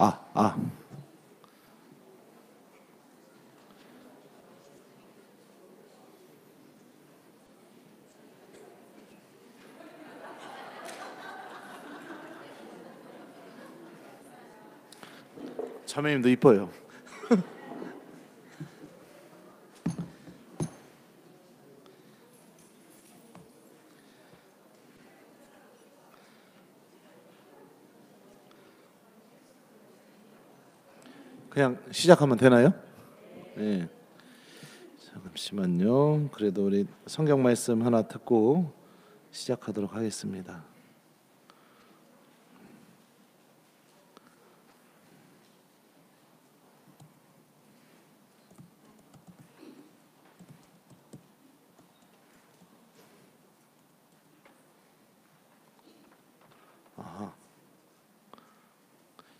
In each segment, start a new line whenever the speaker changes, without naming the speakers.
아. 자매님도 이뻐요. 그냥 시작하면 되나요? 네. 잠시만요. 그래도 우리 성경 말씀 하나 듣고 시작하도록 하겠습니다.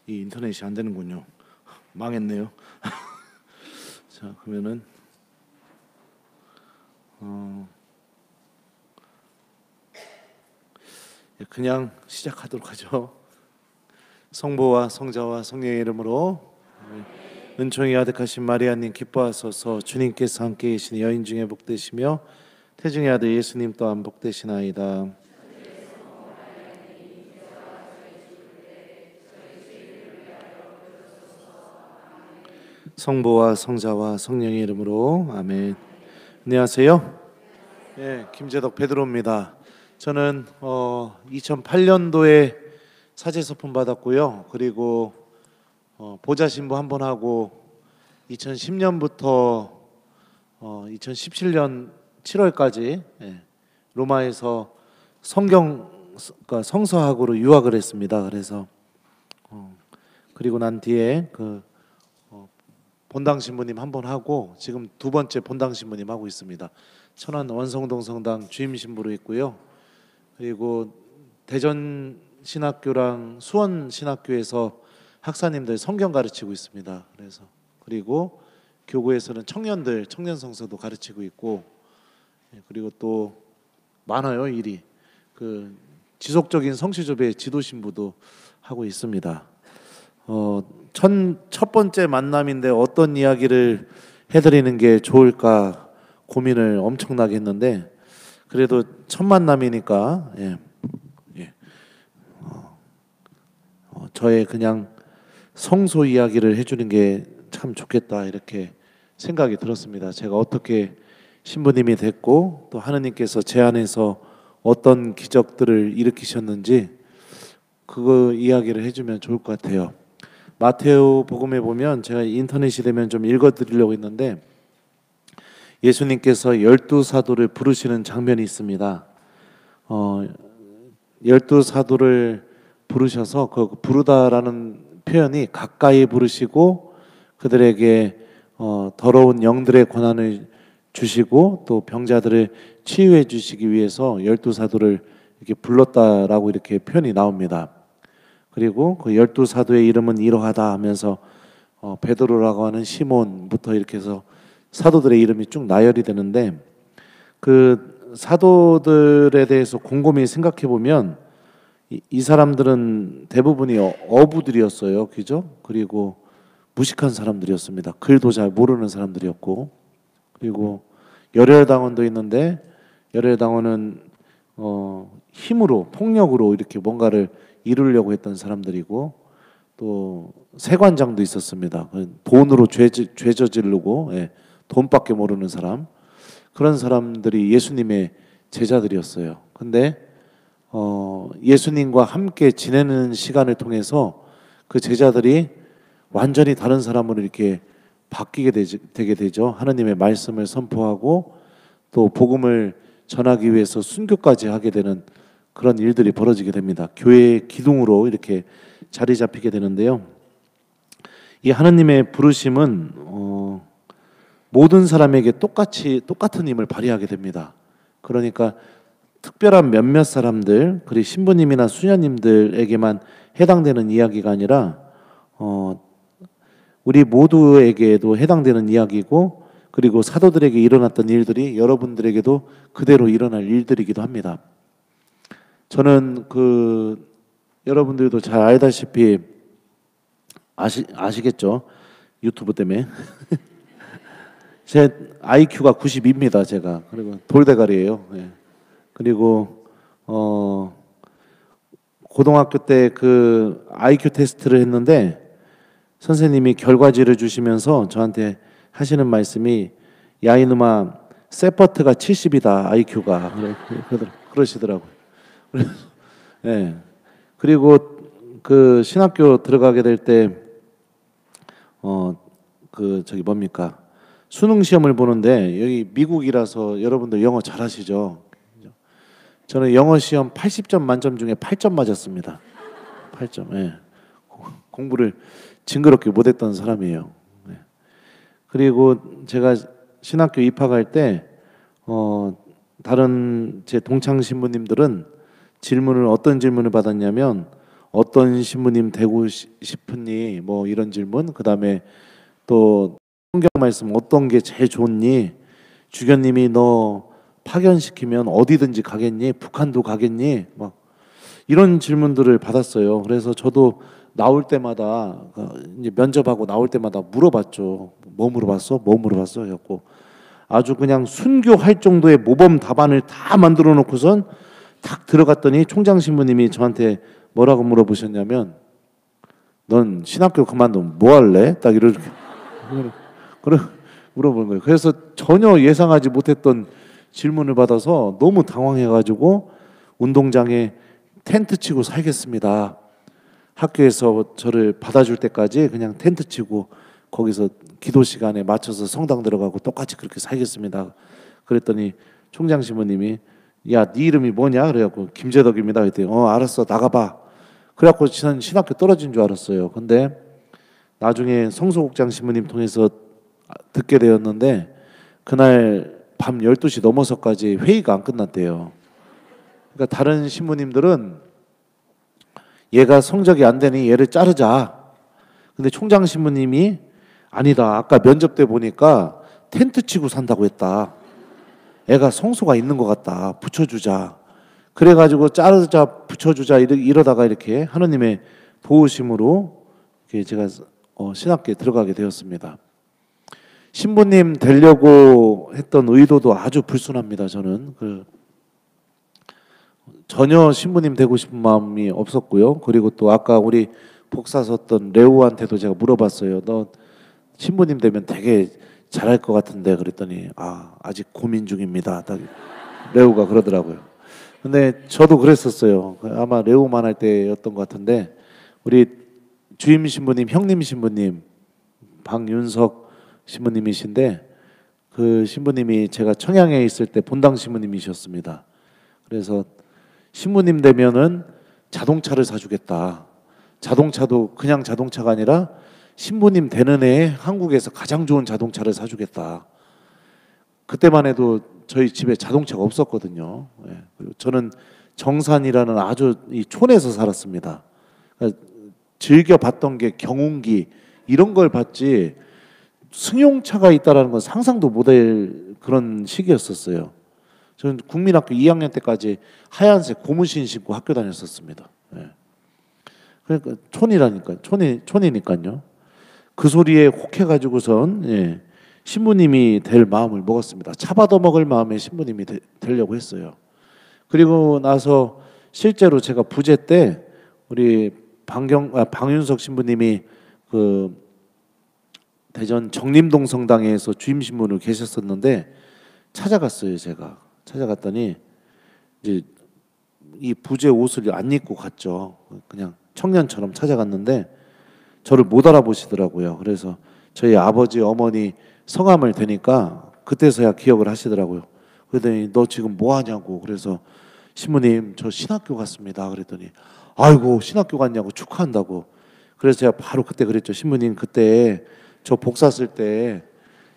이 인터넷이 안 되는군요. 망했네요. 자, 그러면은 그냥 시작하도록 하죠. 성부와 성자와 성령의 이름으로 은총이 아득하신 마리아님 기뻐하소서. 주님께서 함께 계신 여인 중에 복되시며 태중의 아들 예수님 또한 복되시나이다. 성부와 성자와 성령의 이름으로 아멘. 안녕하세요. 네, 김재덕 베드로입니다. 저는 2008년도에 사제서품 받았고요. 그리고 보좌 신부 한 번 하고 2010년부터 2017년 7월까지 로마에서 성서학으로 유학을 했습니다. 그래서 그리고 난 뒤에 본당 신부님 한 번 하고 지금 두 번째 본당 신부님 하고 있습니다. 천안 원성동 성당 주임 신부로 있고요. 그리고 대전 신학교랑 수원 신학교에서 학사님들 성경 가르치고 있습니다. 그래서 그리고 교구에서는 청년들 청년 성서도 가르치고 있고, 그리고 또 많아요 일이. 지속적인 성시조배 지도 신부도 하고 있습니다. 첫 번째 만남인데 어떤 이야기를 해드리는 게 좋을까 고민을 엄청나게 했는데, 그래도 첫 만남이니까 저의 그냥 성소 이야기를 해주는 게 참 좋겠다 이렇게 생각이 들었습니다. 제가 어떻게 신부님이 됐고 또 하느님께서 제 안에서 어떤 기적들을 일으키셨는지 그거 이야기를 해주면 좋을 것 같아요. 마테오 복음에 보면 제가 인터넷이 되면 좀 읽어드리려고 했는데 예수님께서 12사도를 부르시는 장면이 있습니다. 12사도를 부르셔서 그 부르다라는 표현이 가까이 부르시고 그들에게 더러운 영들의 권한을 주시고 또 병자들을 치유해 주시기 위해서 12사도를 이렇게 불렀다라고 이렇게 표현이 나옵니다. 그리고 그 12사도의 이름은 이러하다 하면서 베드로라고 하는 시몬부터 이렇게 해서 사도들의 이름이 쭉 나열이 되는데, 그 사도들에 대해서 곰곰이 생각해 보면 이 사람들은 대부분이 어부들이었어요. 그죠? 그리고 무식한 사람들이었습니다. 글도 잘 모르는 사람들이었고, 그리고 열혈당원도 있는데 열혈당원은 힘으로 폭력으로 이렇게 뭔가를 이루려고 했던 사람들이고, 또 세관장도 있었습니다. 돈으로 죄 저지르고 돈밖에 모르는 사람, 그런 사람들이 예수님의 제자들이었어요. 근데 예수님과 함께 지내는 시간을 통해서 그 제자들이 완전히 다른 사람으로 이렇게 바뀌게 되게 되죠. 하나님의 말씀을 선포하고 또 복음을 전하기 위해서 순교까지 하게 되는 그런 일들이 벌어지게 됩니다. 교회의 기둥으로 이렇게 자리 잡히게 되는데요. 이 하나님의 부르심은 모든 사람에게 똑같은 힘을 발휘하게 됩니다. 그러니까 특별한 몇몇 사람들, 그리고 신부님이나 수녀님들에게만 해당되는 이야기가 아니라 우리 모두에게도 해당되는 이야기고, 그리고 사도들에게 일어났던 일들이 여러분들에게도 그대로 일어날 일들이기도 합니다. 저는 여러분들도 잘 알다시피 아시겠죠? 유튜브 때문에. 제 IQ가 92입니다. 제가. 그리고 돌대가리예요. 예. 그리고 고등학교 때 그 IQ 테스트를 했는데 선생님이 결과지를 주시면서 저한테 하시는 말씀이 야 이놈아 세퍼트가 70이다 IQ가 그러시더라고요. 그래서 예. 그리고 그 신학교 들어가게 될 때 그 저기 뭡니까? 수능 시험을 보는데 여기 미국이라서 여러분들 영어 잘하시죠? 저는 영어 시험 80점 만점 중에 8점 맞았습니다. 8점. 예. 공부를 징그럽게 못했던 사람이에요. 예. 그리고 제가 신학교 입학할 때 다른 제 동창 신부님들은 어떤 질문을 받았냐면 어떤 신부님 되고 싶으니 뭐 이런 질문, 그 다음에 또 성경 말씀 어떤 게 제일 좋니? 주교님이 너 파견시키면 어디든지 가겠니? 북한도 가겠니? 막 이런 질문들을 받았어요. 그래서 저도 나올 때마다 이제 면접하고 나올 때마다 물어봤죠. 뭐 물어봤어? 뭐 물어봤어? 해갖고 아주 그냥 순교할 정도의 모범 답안을 다 만들어 놓고선 딱 들어갔더니 총장 신부님이 저한테 뭐라고 물어보셨냐면 넌 신학교 그만두면 뭐 할래? 딱 이렇게 물어보는 거예요. 그래서 전혀 예상하지 못했던 질문을 받아서 너무 당황해가지고 운동장에 텐트 치고 살겠습니다. 학교에서 저를 받아줄 때까지 그냥 텐트 치고 거기서 기도 시간에 맞춰서 성당 들어가고 똑같이 그렇게 살겠습니다. 그랬더니 총장 신부님이 야, 네 이름이 뭐냐? 그래갖고 김재덕입니다. 그랬더니 알았어, 나가봐. 그래갖고 저는 신학교 떨어진 줄 알았어요. 근데 나중에 성소국장 신부님 통해서 듣게 되었는데 그날 밤 12시 넘어서까지 회의가 안 끝났대요. 그러니까 다른 신부님들은 얘가 성적이 안 되니 얘를 자르자. 근데 총장 신부님이 아니다. 아까 면접 때 보니까 텐트 치고 산다고 했다. 애가 성소가 있는 것 같다. 붙여주자. 그래가지고 자르자, 붙여주자 이러다가 이렇게 하느님의 도우심으로 이렇게 제가 신학교에 들어가게 되었습니다. 신부님 되려고 했던 의도도 아주 불순합니다. 저는 전혀 신부님 되고 싶은 마음이 없었고요. 그리고 또 아까 우리 복사 섰던 레오한테도 제가 물어봤어요. 너 신부님 되면 되게 잘할 것 같은데 그랬더니 아직 고민 중입니다. 딱 레오가 그러더라고요. 근데 저도 그랬었어요. 아마 레오만 할 때였던 것 같은데 우리 주임 신부님, 형님 신부님 박윤석 신부님이신데 그 신부님이 제가 청양에 있을 때 본당 신부님이셨습니다. 그래서 신부님 되면은 자동차를 사주겠다. 자동차도 그냥 자동차가 아니라 신부님 되는 해에 한국에서 가장 좋은 자동차를 사주겠다. 그때만 해도 저희 집에 자동차가 없었거든요. 예. 그리고 저는 정산이라는 아주 이 촌에서 살았습니다. 그러니까 즐겨봤던 게 경운기 이런 걸 봤지 승용차가 있다라는 건 상상도 못할 그런 시기였었어요. 저는 국민학교 2학년 때까지 하얀색 고무신 신고 학교 다녔었습니다. 예. 그러니까 촌이니까요. 그 소리에 혹해가지고선 신부님이 될 마음을 먹었습니다. 차 받아 먹을 마음에 신부님이 되려고 했어요. 그리고 나서 실제로 제가 부재 때 우리 방윤석 신부님이 그 대전 정림동 성당에서 주임 신부로 계셨었는데 찾아갔어요. 제가 찾아갔더니 이제 이 부재 옷을 안 입고 갔죠. 그냥 청년처럼 찾아갔는데 저를 못 알아보시더라고요. 그래서 저희 아버지 어머니 성함을 대니까 그때서야 기억을 하시더라고요. 그랬더니 너 지금 뭐 하냐고. 그래서 신부님 저 신학교 갔습니다. 그랬더니 아이고 신학교 갔냐고 축하한다고. 그래서 제가 바로 그때 그랬죠. 신부님 그때 저 복사 쓸 때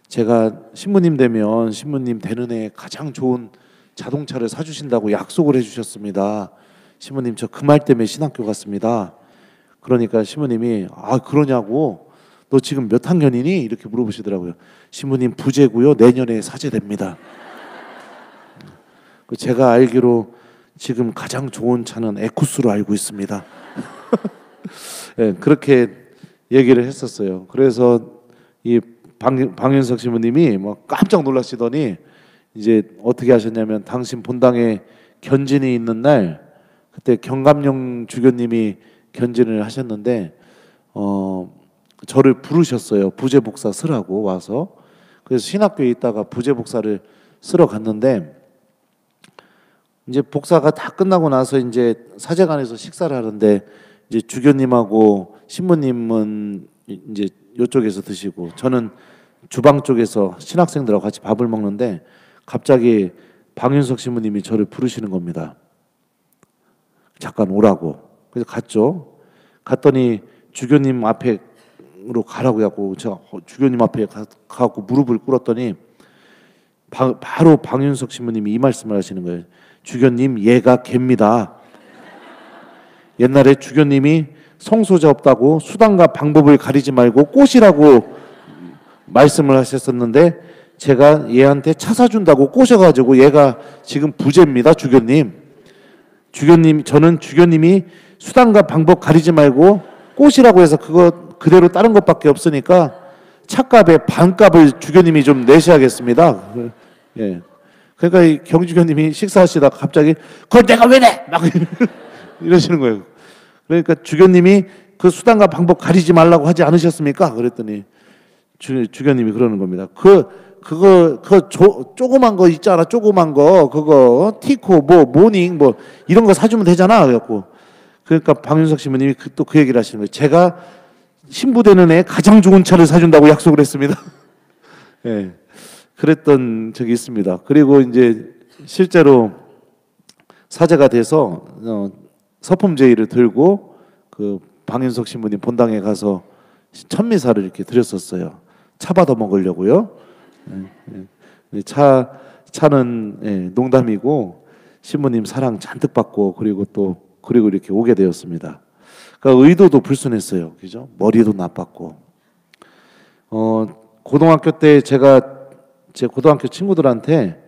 제가 신부님 되면 신부님 되는 해 가장 좋은 자동차를 사주신다고 약속을 해주셨습니다. 신부님 저 그 말 때문에 신학교 갔습니다. 그러니까 신부님이 그러냐고 너 지금 몇 학년이니? 이렇게 물어보시더라고요. 신부님 부재고요. 내년에 사제됩니다. 제가 알기로 지금 가장 좋은 차는 에쿠스로 알고 있습니다. 네, 그렇게 얘기를 했었어요. 그래서 이 방윤석 신부님이 뭐 깜짝 놀라시더니 이제 어떻게 하셨냐면 당신 본당에 견진이 있는 날 그때 경감용 주교님이 견진을 하셨는데 저를 부르셨어요. 부제복사 쓰라고 와서. 그래서 신학교에 있다가 부제복사를 쓰러 갔는데 이제 복사가 다 끝나고 나서 이제 사제관에서 식사를 하는데 이제 주교님하고 신부님은 이제 이쪽에서 드시고 저는 주방 쪽에서 신학생들하고 같이 밥을 먹는데 갑자기 방윤석 신부님이 저를 부르시는 겁니다. 잠깐 오라고. 그래서 갔죠. 갔더니 주교님 앞에로 가라고 하고 제가 주교님 앞에 가고 무릎을 꿇었더니 바로 방윤석 신부님이 이 말씀을 하시는 거예요. 주교님, 얘가 개입니다. 옛날에 주교님이 성소자 없다고 수단과 방법을 가리지 말고 꼬시라고 말씀을 하셨었는데 제가 얘한테 차 사준다고 꼬셔가지고 얘가 지금 부재입니다. 주교님, 저는 주교님이 수단과 방법 가리지 말고 꼬시라고 해서 그거 그대로 따른 것밖에 없으니까 차값의 반값을 주교님이 좀 내셔야겠습니다. 예. 그러니까 이 경주교님이 식사하시다가 갑자기 그걸 내가 왜 내? 막 이러시는 거예요. 그러니까 주교님이 그 수단과 방법 가리지 말라고 하지 않으셨습니까? 그랬더니 주교님이 그러는 겁니다. 그거 조그만 거 있잖아. 조그만 거 그거 티코 뭐 모닝 뭐 이런 거 사주면 되잖아. 그래갖고 그러니까 방윤석 신부님이 또 그 얘기를 하시는 거예요. 제가 신부 되는 애 가장 좋은 차를 사준다고 약속을 했습니다. 예. 그랬던 적이 있습니다. 그리고 이제 실제로 사제가 돼서 서품제의를 들고 그 방윤석 신부님 본당에 가서 천미사를 이렇게 드렸었어요. 차 받아 먹으려고요. 차는 예, 농담이고 신부님 사랑 잔뜩 받고 그리고 이렇게 오게 되었습니다. 그러니까 의도도 불순했어요. 그죠? 머리도 나빴고. 고등학교 때 제 고등학교 친구들한테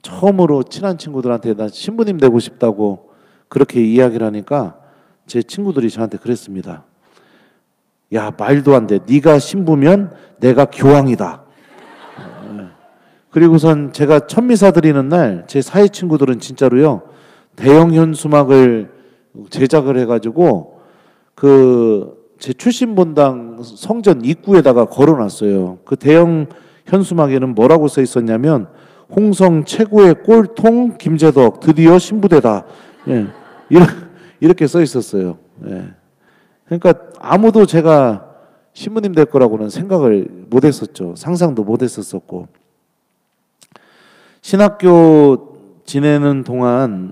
처음으로 친한 친구들한테 나 신부님 되고 싶다고 그렇게 이야기를 하니까 제 친구들이 저한테 그랬습니다. 야, 말도 안 돼. 네가 신부면 내가 교황이다. 그리고선 제가 천미사 드리는 날 제 사회 친구들은 진짜로요. 대형 현수막을 제작을 해가지고 제 출신 본당 성전 입구에다가 걸어놨어요. 그 대형 현수막에는 뭐라고 써 있었냐면 홍성 최고의 꼴통 김재덕 드디어 신부되다. 예, 이렇게 써 있었어요. 예. 그러니까 아무도 제가 신부님 될 거라고는 생각을 못했었죠. 상상도 못했었었고 신학교 지내는 동안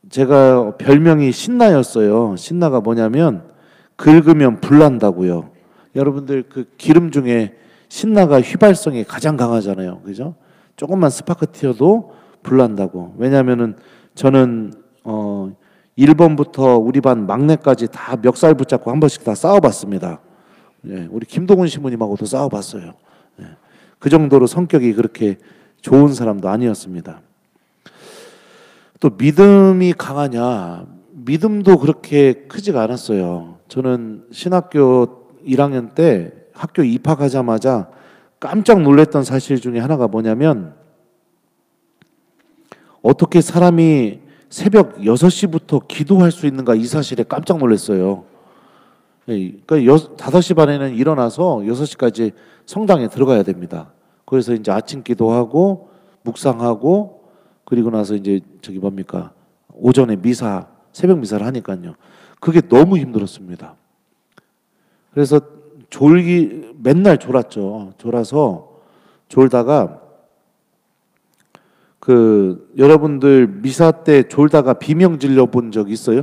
제가 별명이 신나였어요. 신나가 뭐냐면 긁으면 불난다고요. 여러분들 그 기름 중에 신나가 휘발성이 가장 강하잖아요. 그죠? 조금만 스파크 튀어도 불난다고. 왜냐하면은 저는 1번부터 우리 반 막내까지 다 멱살 붙잡고 한 번씩 다 싸워봤습니다. 예, 우리 김동훈 신부님하고도 싸워봤어요. 예, 그 정도로 성격이 그렇게 좋은 사람도 아니었습니다. 또 믿음이 강하냐? 믿음도 그렇게 크지가 않았어요. 저는 신학교 1학년 때 학교 입학하자마자 깜짝 놀랐던 사실 중에 하나가 뭐냐면 어떻게 사람이 새벽 6시부터 기도할 수 있는가 이 사실에 깜짝 놀랐어요. 그러니까 5시 반에는 일어나서 6시까지 성당에 들어가야 됩니다. 그래서 이제 아침 기도하고 묵상하고 그리고 나서 이제 오전에 미사, 새벽 미사를 하니까요. 그게 너무 힘들었습니다. 그래서 맨날 졸았죠. 졸다가 여러분들 미사 때 졸다가 비명 질러 본 적 있어요?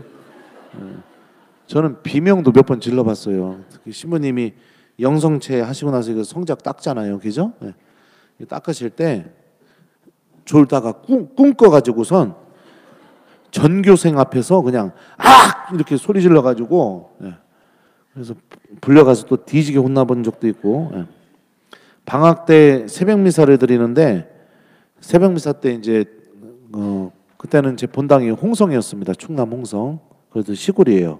저는 비명도 몇 번 질러봤어요. 신부님이 영성체 하시고 나서 이거 성작 닦잖아요, 그죠? 네. 닦으실 때 졸다가 꿈꿔가지고선 전교생 앞에서 그냥 이렇게 소리 질러가지고 네. 그래서 불려가서 또 뒤지게 혼나본 적도 있고 네. 방학 때 새벽 미사를 드리는데 새벽 미사 때 이제 그때는 제 본당이 홍성이었습니다. 충남 홍성. 그래도 시골이에요.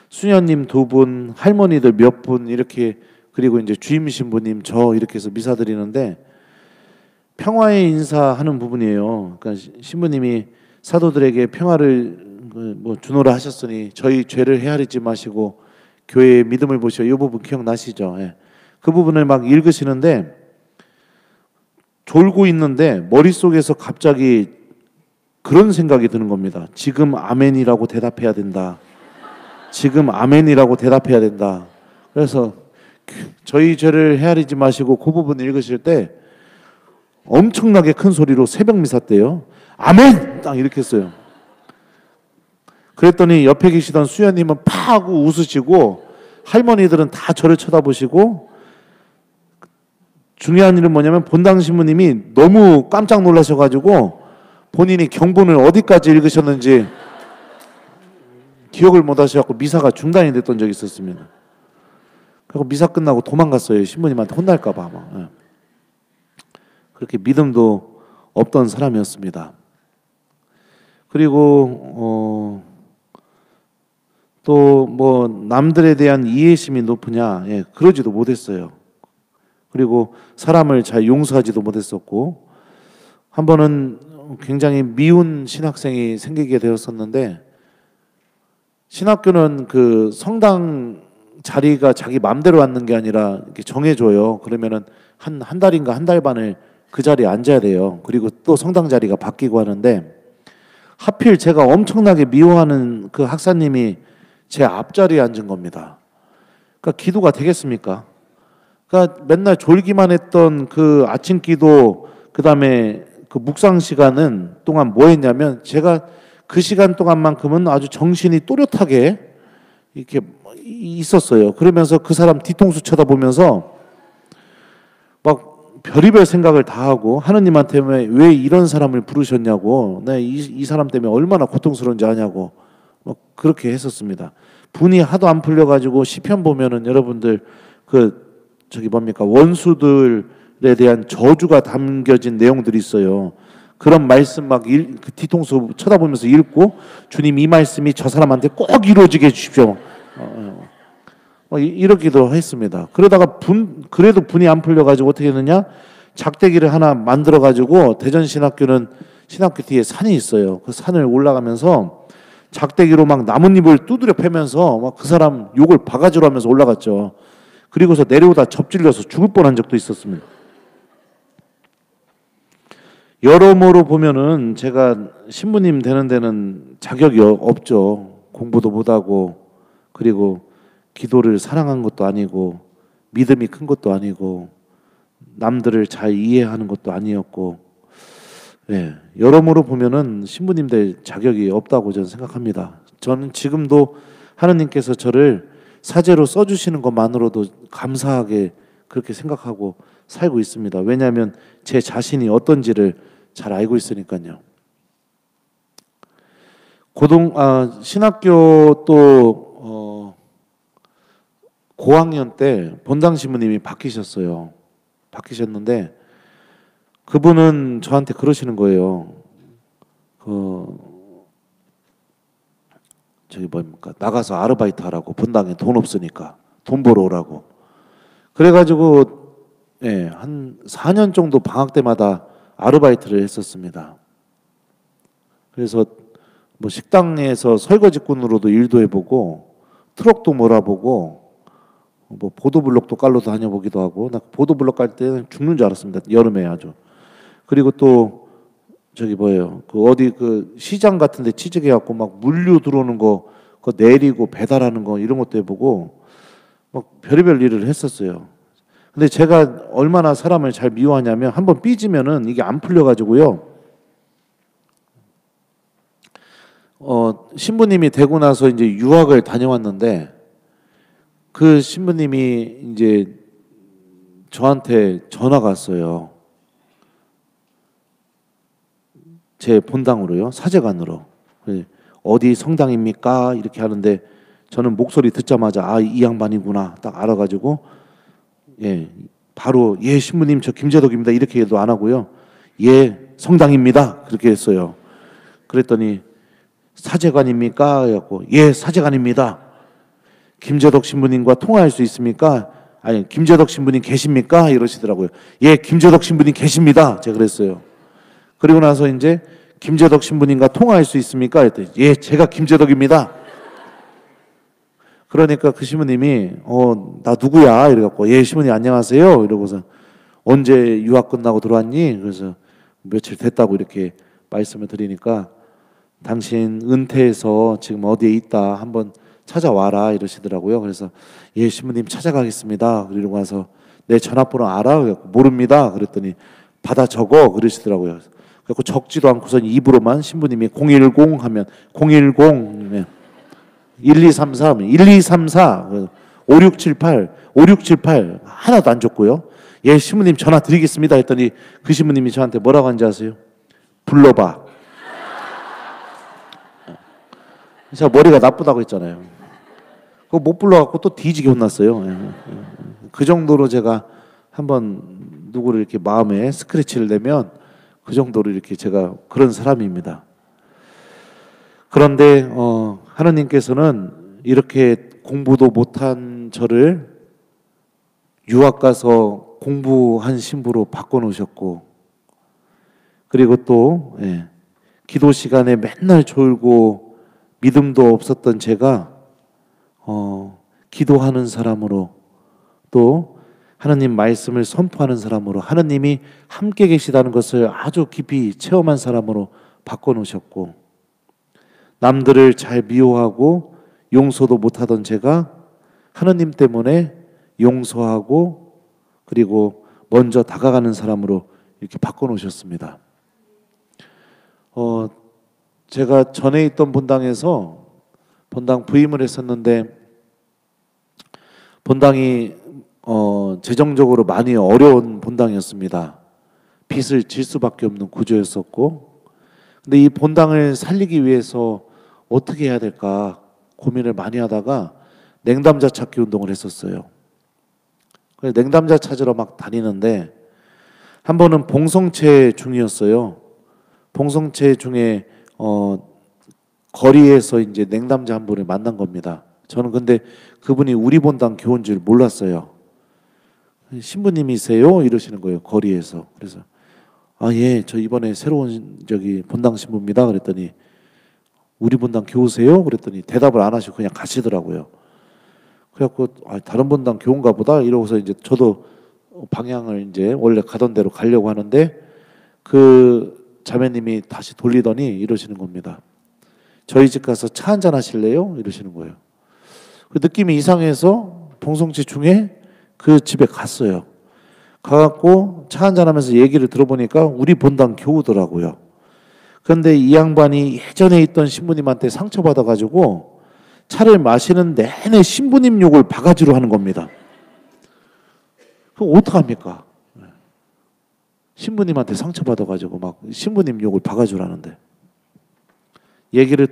수녀님 2분, 할머니들 몇 분 이렇게, 그리고 이제 주임 신부님 저 이렇게 해서 미사 드리는데 평화의 인사하는 부분이에요. 그러니까 신부님이 사도들에게 평화를 뭐 주노라 하셨으니 저희 죄를 헤아리지 마시고 교회의 믿음을 보시오. 이 부분 기억나시죠? 예. 그 부분을 막 읽으시는데 졸고 있는데 머릿속에서 갑자기 그런 생각이 드는 겁니다. 지금 아멘이라고 대답해야 된다. 지금 아멘이라고 대답해야 된다. 그래서 저희 죄를 헤아리지 마시고 그 부분 읽으실 때 엄청나게 큰 소리로 새벽 미사 때요. 아멘! 딱 이렇게 했어요. 그랬더니 옆에 계시던 수녀님은 파 하고 웃으시고 할머니들은 다 저를 쳐다보시고 중요한 일은 뭐냐면 본당 신부님이 너무 깜짝 놀라셔가지고 본인이 경본을 어디까지 읽으셨는지 기억을 못 하셔갖고 미사가 중단이 됐던 적이 있었습니다. 그리고 미사 끝나고 도망갔어요. 신부님한테 혼날까봐 막. 예. 그렇게 믿음도 없던 사람이었습니다. 그리고 또 뭐 남들에 대한 이해심이 높으냐? 예, 그러지도 못했어요. 그리고 사람을 잘 용서하지도 못했었고 한 번은 굉장히 미운 신학생이 생기게 되었었는데 신학교는 그 성당 자리가 자기 마음대로 앉는 게 아니라 이렇게 정해줘요. 그러면은 한 달인가 한 달 반을 그 자리에 앉아야 돼요. 그리고 또 성당 자리가 바뀌고 하는데 하필 제가 엄청나게 미워하는 그 학사님이 제 앞자리에 앉은 겁니다. 그러니까 기도가 되겠습니까? 그러니까 맨날 졸기만 했던 그 아침 기도 그다음에 그 묵상 시간은 동안 뭐 했냐면 제가 그 시간 동안만큼은 아주 정신이 또렷하게 이렇게 있었어요. 그러면서 그 사람 뒤통수 쳐다보면서 막 별의별 생각을 다 하고 하느님한테 왜 이런 사람을 부르셨냐고, 이 사람 때문에 얼마나 고통스러운지 아냐고 뭐 그렇게 했었습니다. 분이 하도 안 풀려가지고 시편 보면은 여러분들 저기 뭡니까 원수들에 대한 저주가 담겨진 내용들이 있어요. 그런 말씀 막 그 뒤통수 쳐다보면서 읽고 주님 이 말씀이 저 사람한테 꼭 이루어지게 해주십시오. 이러기도 했습니다. 그러다가 그래도 분이 안 풀려가지고 어떻게 했느냐? 작대기를 하나 만들어가지고 대전신학교는 신학교 뒤에 산이 있어요. 그 산을 올라가면서 작대기로 막 나뭇잎을 두드려 패면서 막 그 사람 욕을 바가지로 하면서 올라갔죠. 그리고서 내려오다 접질려서 죽을 뻔한 적도 있었습니다. 여러모로 보면은 제가 신부님 되는 데는 자격이 없죠. 공부도 못하고 그리고 기도를 사랑한 것도 아니고 믿음이 큰 것도 아니고 남들을 잘 이해하는 것도 아니었고 네, 여러모로 보면은 신부님 될 자격이 없다고 저는 생각합니다. 저는 지금도 하느님께서 저를 사제로 써주시는 것만으로도 감사하게 그렇게 생각하고 살고 있습니다. 왜냐하면 제 자신이 어떤지를 잘 알고 있으니까요. 신학교 또 고학년 때 본당 신부님이 바뀌셨어요. 바뀌셨는데 그분은 저한테 그러시는 거예요. 저기 뭡니까 나가서 아르바이트 하라고 본당에 돈 없으니까 돈 벌어 오라고. 그래가지고 예, 한 4년 정도 방학 때마다 아르바이트를 했었습니다. 그래서 뭐 식당에서 설거지꾼으로도 일도 해보고 트럭도 몰아보고 뭐 보도블록도 깔로 다녀보기도 하고 나 보도블록 깔 때는 죽는 줄 알았습니다. 여름에 아주. 그리고 또 저기 뭐예요? 그 어디 그 시장 같은데 취직해갖고 막 물류 들어오는 거 그거 내리고 배달하는 거 이런 것도 해보고 막 별의별 일을 했었어요. 근데 제가 얼마나 사람을 잘 미워하냐면 한번 삐지면은 이게 안 풀려가지고요. 신부님이 되고 나서 이제 유학을 다녀왔는데 그 신부님이 이제 저한테 전화가 왔어요. 제 본당으로요. 사제관으로. 어디 성당입니까? 이렇게 하는데 저는 목소리 듣자마자 이 양반이구나 딱 알아가지고 예, 바로 예 신부님 저 김재덕입니다 이렇게 해도 안 하고요. 예 성당입니다 그렇게 했어요. 그랬더니 사제관입니까? 해갖고 예 사제관입니다. 김재덕 신부님과 통화할 수 있습니까? 아니, 김재덕 신부님 계십니까? 이러시더라고요. 예, 김재덕 신부님 계십니다. 제가 그랬어요. 그리고 나서 이제 김재덕 신부님과 통화할 수 있습니까? 했더니 예, 제가 김재덕입니다. 그러니까 그 신부님이 나 누구야? 이래갖고 예, 신부님 안녕하세요. 이러고서 언제 유학 끝나고 들어왔니? 그래서 며칠 됐다고 이렇게 말씀을 드리니까 당신 은퇴해서 지금 어디에 있다 한번 찾아와라 이러시더라고요. 그래서 예, 신부님 찾아가겠습니다. 그리고 와서 내 전화번호 알아? 그래갖고 모릅니다. 그랬더니 받아 적어 그러시더라고요. 그래서 적지도 않고선 입으로만 신부님이 010 하면 010 1233 1234 5678 5678 하나도 안 줬고요. 예, 신부님 전화 드리겠습니다 했더니 그 신부님이 저한테 뭐라고 하는지 아세요? 불러봐. 제가 머리가 나쁘다고 했잖아요. 그거 못 불러갖고 또 뒤지게 혼났어요. 그 정도로 제가 한번 누구를 이렇게 마음에 스크래치를 내면 그 정도로 이렇게 제가 그런 사람입니다. 그런데 하느님께서는 이렇게 공부도 못한 저를 유학 가서 공부한 신부로 바꿔놓으셨고, 그리고 또 기도 시간에 맨날 졸고 믿음도 없었던 제가 기도하는 사람으로, 또 하느님 말씀을 선포하는 사람으로, 하느님이 함께 계시다는 것을 아주 깊이 체험한 사람으로 바꿔놓으셨고, 남들을 잘 미워하고 용서도 못하던 제가 하느님 때문에 용서하고 그리고 먼저 다가가는 사람으로 이렇게 바꿔놓으셨습니다. 제가 전에 있던 본당에서 본당 부임을 했었는데, 본당이 재정적으로 많이 어려운 본당이었습니다. 빚을 질 수밖에 없는 구조였었고, 근데 이 본당을 살리기 위해서 어떻게 해야 될까 고민을 많이 하다가 냉담자 찾기 운동을 했었어요. 그래서 냉담자 찾으러 막 다니는데, 한 번은 봉성체 중이었어요. 봉성체 중에 거리에서 이제 냉담자 한 분을 만난 겁니다. 저는 근데 그분이 우리 본당 교우인 줄 몰랐어요. 신부님이세요? 이러시는 거예요, 거리에서. 그래서 아, 예, 저 이번에 새로운 본당 신부입니다. 그랬더니 우리 본당 교우세요? 그랬더니 대답을 안 하시고 그냥 가시더라고요. 그래갖고 다른 본당 교우인가 보다 이러고서 이제 저도 방향을 이제 원래 가던 대로 가려고 하는데, 그 자매님이 다시 돌리더니 이러시는 겁니다. 저희 집 가서 차 한잔 하실래요? 이러시는 거예요. 그 느낌이 이상해서 봉성체 중에 그 집에 갔어요. 가갖고 차 한잔 하면서 얘기를 들어보니까 우리 본당 교우더라고요. 그런데 이 양반이 예전에 있던 신부님한테 상처받아가지고 차를 마시는 내내 신부님 욕을 바가지로 하는 겁니다. 그럼 어떡합니까? 신부님한테 상처받아가지고 막 신부님 욕을 바가지로 하는데, 얘기를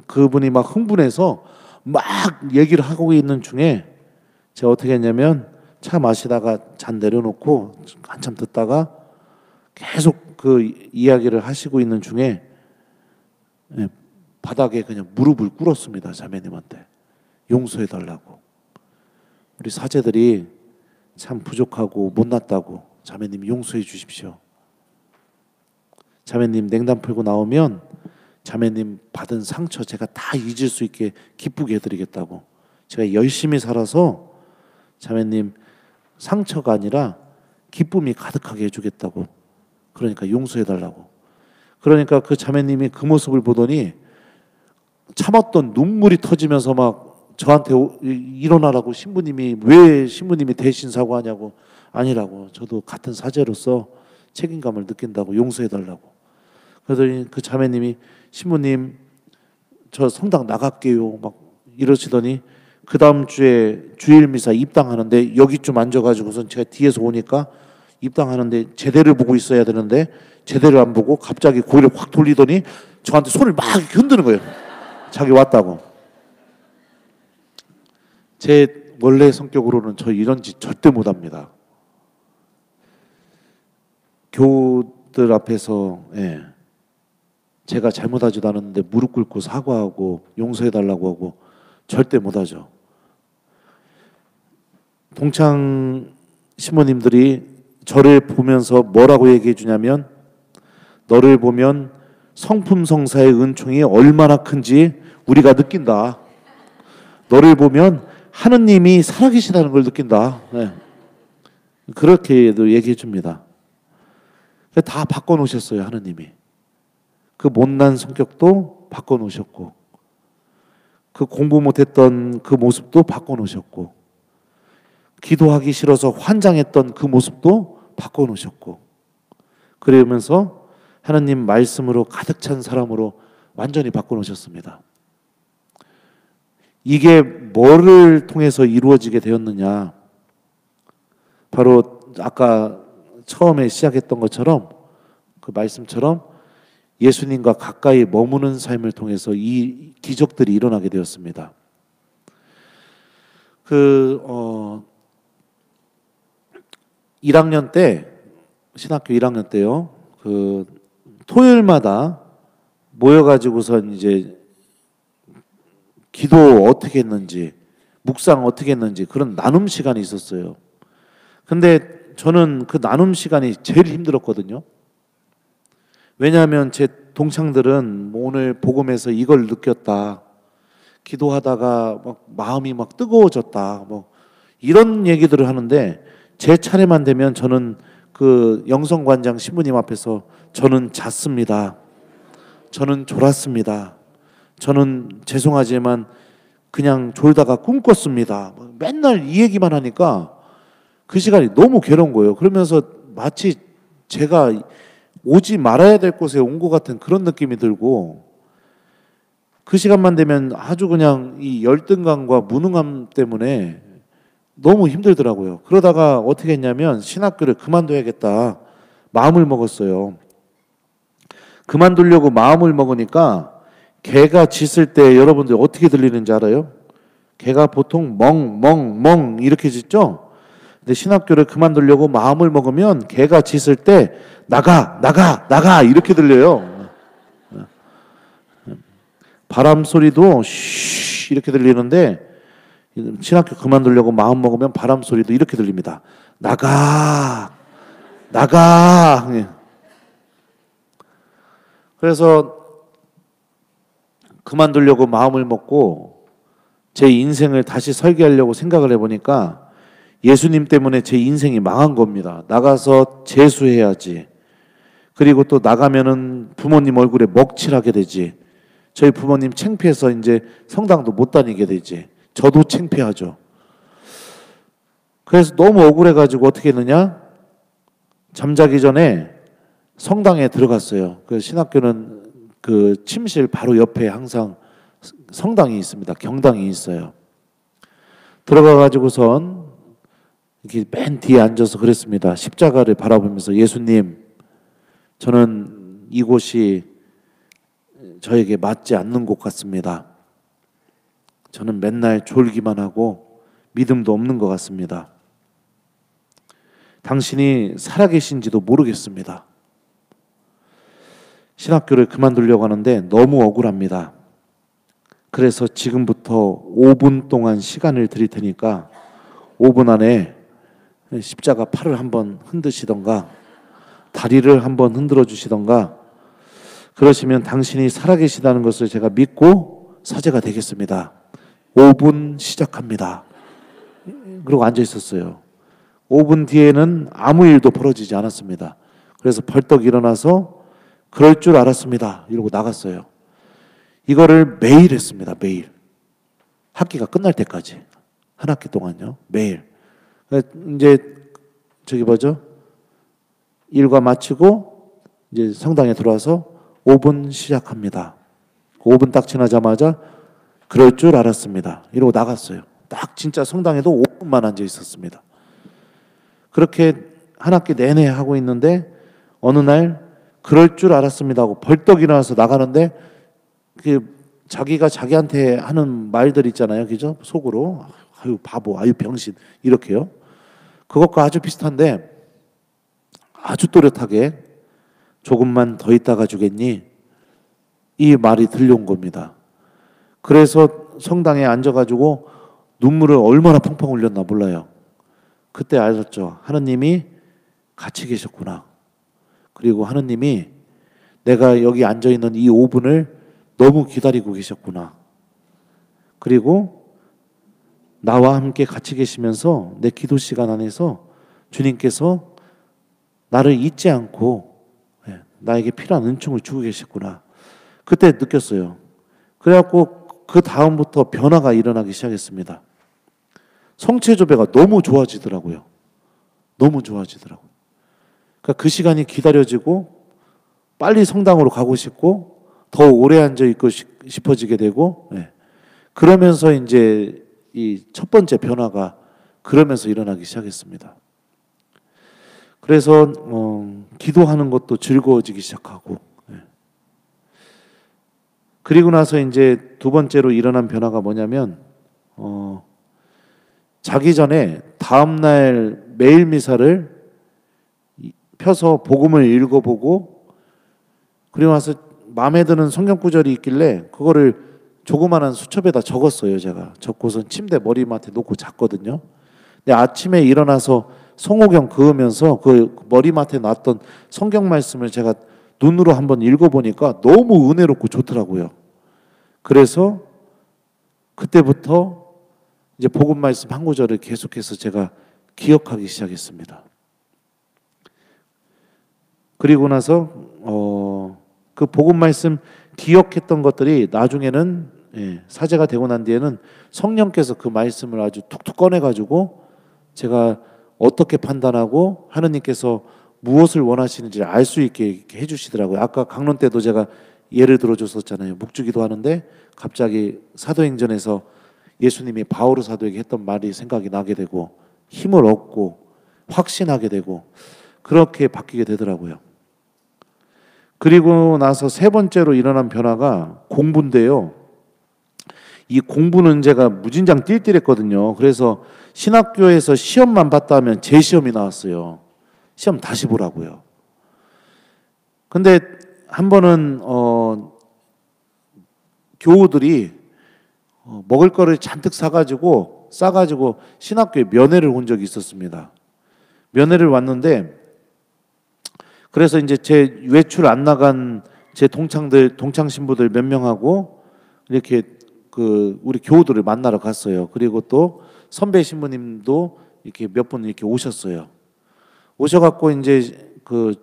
그분이 막 흥분해서 막 얘기를 하고 있는 중에 제가 어떻게 했냐면, 차 마시다가 잔 내려놓고 한참 듣다가 계속 그 이야기를 하시고 있는 중에 바닥에 그냥 무릎을 꿇었습니다. 자매님한테 용서해 달라고. 우리 사제들이 참 부족하고 못났다고, 자매님 용서해 주십시오. 자매님 냉담 풀고 나오면 자매님 받은 상처 제가 다 잊을 수 있게 기쁘게 해드리겠다고. 제가 열심히 살아서 자매님 상처가 아니라 기쁨이 가득하게 해주겠다고. 그러니까 용서해 달라고. 그러니까 그 자매님이 그 모습을 보더니 참았던 눈물이 터지면서 막 저한테 일어나라고, 신부님이 왜 신부님이 대신 사과하냐고. 아니라고, 저도 같은 사제로서 책임감을 느낀다고, 용서해 달라고. 그러더니 그 자매님이 신부님 저 성당 나갈게요 막 이러시더니, 그 다음 주에 주일 미사 입당하는데 여기쯤 앉아가지고선 제가 뒤에서 오니까 입당하는데 제대를 보고 있어야 되는데 제대를 안 보고 갑자기 고개를 확 돌리더니 저한테 손을 막 흔드는 거예요. 자기 왔다고. 제 원래 성격으로는 저 이런 짓 절대 못합니다. 교우들 앞에서 제가 잘못하지도 않았는데 무릎 꿇고 사과하고 용서해달라고 하고 절대 못하죠. 동창 신부님들이 저를 보면서 뭐라고 얘기해 주냐면, 너를 보면 성품성사의 은총이 얼마나 큰지 우리가 느낀다. 너를 보면 하느님이 살아계시다는 걸 느낀다. 네. 그렇게도 얘기해 줍니다. 다 바꿔놓으셨어요, 하느님이. 그 못난 성격도 바꿔놓으셨고, 그 공부 못했던 그 모습도 바꿔놓으셨고, 기도하기 싫어서 환장했던 그 모습도 바꿔놓으셨고, 그러면서 하나님 말씀으로 가득 찬 사람으로 완전히 바꿔놓으셨습니다. 이게 뭐를 통해서 이루어지게 되었느냐? 바로 아까 처음에 시작했던 것처럼, 그 말씀처럼 예수님과 가까이 머무는 삶을 통해서 이 기적들이 일어나게 되었습니다. 1학년 때, 신학교 1학년 때요, 토요일마다 모여가지고선 이제 기도 어떻게 했는지, 묵상 어떻게 했는지 그런 나눔 시간이 있었어요. 근데 저는 그 나눔 시간이 제일 힘들었거든요. 왜냐하면 제 동창들은 뭐 오늘 복음에서 이걸 느꼈다, 기도하다가 막 마음이 막 뜨거워졌다, 뭐 이런 얘기들을 하는데, 제 차례만 되면 저는 그 영성관장 신부님 앞에서 저는 잤습니다. 저는 졸았습니다. 저는 죄송하지만 그냥 졸다가 꿈 꿨습니다. 맨날 이 얘기만 하니까 그 시간이 너무 괴로운 거예요. 그러면서 마치 제가 오지 말아야 될 곳에 온 것 같은 그런 느낌이 들고, 그 시간만 되면 아주 그냥 이 열등감과 무능함 때문에 너무 힘들더라고요. 그러다가 어떻게 했냐면 신학교를 그만둬야겠다 마음을 먹었어요. 그만두려고 마음을 먹으니까 개가 짖을 때 여러분들 어떻게 들리는지 알아요? 개가 보통 멍멍멍 이렇게 짖죠? 근데 신학교를 그만두려고 마음을 먹으면 개가 짖을 때 나가 나가 나가 이렇게 들려요. 바람 소리도 쉬 이렇게 들리는데, 신학교 그만두려고 마음 먹으면 바람 소리도 이렇게 들립니다. 나가 나가. 그래서 그만두려고 마음을 먹고 제 인생을 다시 설계하려고 생각을 해보니까 예수님 때문에 제 인생이 망한 겁니다. 나가서 재수해야지. 그리고 또 나가면은 부모님 얼굴에 먹칠하게 되지. 저희 부모님 창피해서 이제 성당도 못 다니게 되지. 저도 창피하죠. 그래서 너무 억울해가지고 어떻게 했느냐? 잠자기 전에 성당에 들어갔어요. 그 신학교는 그 침실 바로 옆에 항상 성당이 있습니다. 경당이 있어요. 들어가가지고선 이렇게 맨 뒤에 앉아서 그랬습니다. 십자가를 바라보면서, 예수님, 저는 이곳이 저에게 맞지 않는 곳 같습니다. 저는 맨날 졸기만 하고 믿음도 없는 것 같습니다. 당신이 살아계신지도 모르겠습니다. 신학교를 그만두려고 하는데 너무 억울합니다. 그래서 지금부터 5분 동안 시간을 드릴 테니까 5분 안에 십자가 팔을 한번 흔드시던가 다리를 한번 흔들어 주시던가, 그러시면 당신이 살아계시다는 것을 제가 믿고 사죄가 되겠습니다. 5분 시작합니다. 그러고 앉아 있었어요. 5분 뒤에는 아무 일도 벌어지지 않았습니다. 그래서 벌떡 일어나서 그럴 줄 알았습니다 이러고 나갔어요. 이거를 매일 했습니다. 매일. 학기가 끝날 때까지. 한 학기 동안요. 매일. 이제 저기 뭐죠? 일과 마치고 이제 성당에 들어와서 5분 시작합니다. 5분 딱 지나자마자 그럴 줄 알았습니다 이러고 나갔어요. 딱 진짜 성당에도 5분만 앉아 있었습니다. 그렇게 한 학기 내내 하고 있는데 어느 날 그럴 줄 알았습니다 하고 벌떡 일어나서 나가는데, 그 자기가 자기한테 하는 말들 있잖아요. 그죠? 속으로 아유 바보, 아유 병신 이렇게요. 그것과 아주 비슷한데 아주 또렷하게 조금만 더 있다가 주겠니? 이 말이 들려온 겁니다. 그래서 성당에 앉아가지고 눈물을 얼마나 펑펑 흘렸나 몰라요. 그때 알았죠. 하느님이 같이 계셨구나. 그리고 하느님이 내가 여기 앉아있는 이 5분을 너무 기다리고 계셨구나. 그리고 나와 함께 같이 계시면서 내 기도 시간 안에서 주님께서 나를 잊지 않고 나에게 필요한 은총을 주고 계셨구나. 그때 느꼈어요. 그래갖고 그 다음부터 변화가 일어나기 시작했습니다. 성체조배가 너무 좋아지더라고요. 너무 좋아지더라고요. 그러니까 그 시간이 기다려지고 빨리 성당으로 가고 싶고 더 오래 앉아 있고 싶어지게 되고, 그러면서 이제 이 첫 번째 변화가 그러면서 일어나기 시작했습니다. 그래서 기도하는 것도 즐거워지기 시작하고, 그리고 나서 이제 두 번째로 일어난 변화가 뭐냐면 자기 전에 다음날 매일 미사를 펴서 복음을 읽어보고, 그리고 나서 마음에 드는 성경 구절이 있길래 그거를 조그마한 수첩에다 적었어요. 제가 적고선 침대 머리맡에 놓고 잤거든요. 근데 아침에 일어나서 성호경 그으면서 그 머리맡에 놨던 성경 말씀을 제가 눈으로 한번 읽어보니까 너무 은혜롭고 좋더라고요. 그래서 그때부터 이제 복음 말씀 한 구절을 계속해서 제가 기억하기 시작했습니다. 그리고 나서 그 복음 말씀 기억했던 것들이 나중에는 사제가 되고 난 뒤에는 성령께서 그 말씀을 아주 툭툭 꺼내가지고 제가 어떻게 판단하고 하느님께서 무엇을 원하시는지 알 수 있게 이렇게 해주시더라고요. 아까 강론 때도 제가 예를 들어줬었잖아요. 묵주기도 하는데 갑자기 사도행전에서 예수님이 바오로 사도에게 했던 말이 생각이 나게 되고 힘을 얻고 확신하게 되고 그렇게 바뀌게 되더라고요. 그리고 나서 세 번째로 일어난 변화가 공부인데요. 이 공부는 제가 무진장 띨띨했거든요. 그래서 신학교에서 시험만 봤다 하면 재시험이 나왔어요. 시험 다시 보라고요. 근데 한 번은 교우들이 먹을 거를 잔뜩 싸가지고 신학교에 면회를 온 적이 있었습니다. 면회를 왔는데, 그래서 이제 제 외출 안 나간 제 동창 신부들 몇 명하고 이렇게 그 우리 교우들을 만나러 갔어요. 그리고 또 선배 신부님도 이렇게 몇 분 이렇게 오셨어요. 오셔갖고 이제 그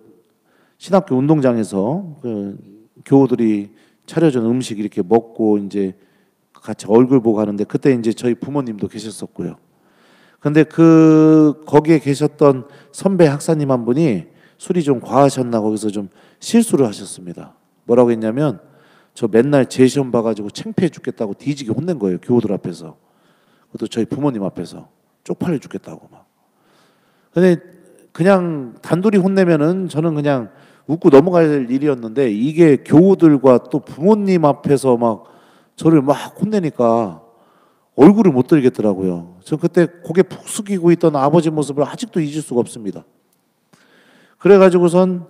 신학교 운동장에서 그 교우들이 차려준 음식 이렇게 먹고 이제 같이 얼굴 보고 하는데, 그때 이제 저희 부모님도 계셨었고요. 근데 거기에 계셨던 선배 학사님 한 분이 술이 좀 과하셨나 거기서 좀 실수를 하셨습니다. 뭐라고 했냐면 저 맨날 재시험 봐가지고 창피해 죽겠다고 뒤지게 혼낸 거예요. 교우들 앞에서. 그것도 저희 부모님 앞에서 쪽팔려 죽겠다고 막. 근데 그냥 단둘이 혼내면은 저는 그냥 웃고 넘어갈 일이었는데, 이게 교우들과 또 부모님 앞에서 막 저를 막 혼내니까 얼굴을 못 들겠더라고요. 저 그때 고개 푹 숙이고 있던 아버지 모습을 아직도 잊을 수가 없습니다. 그래가지고선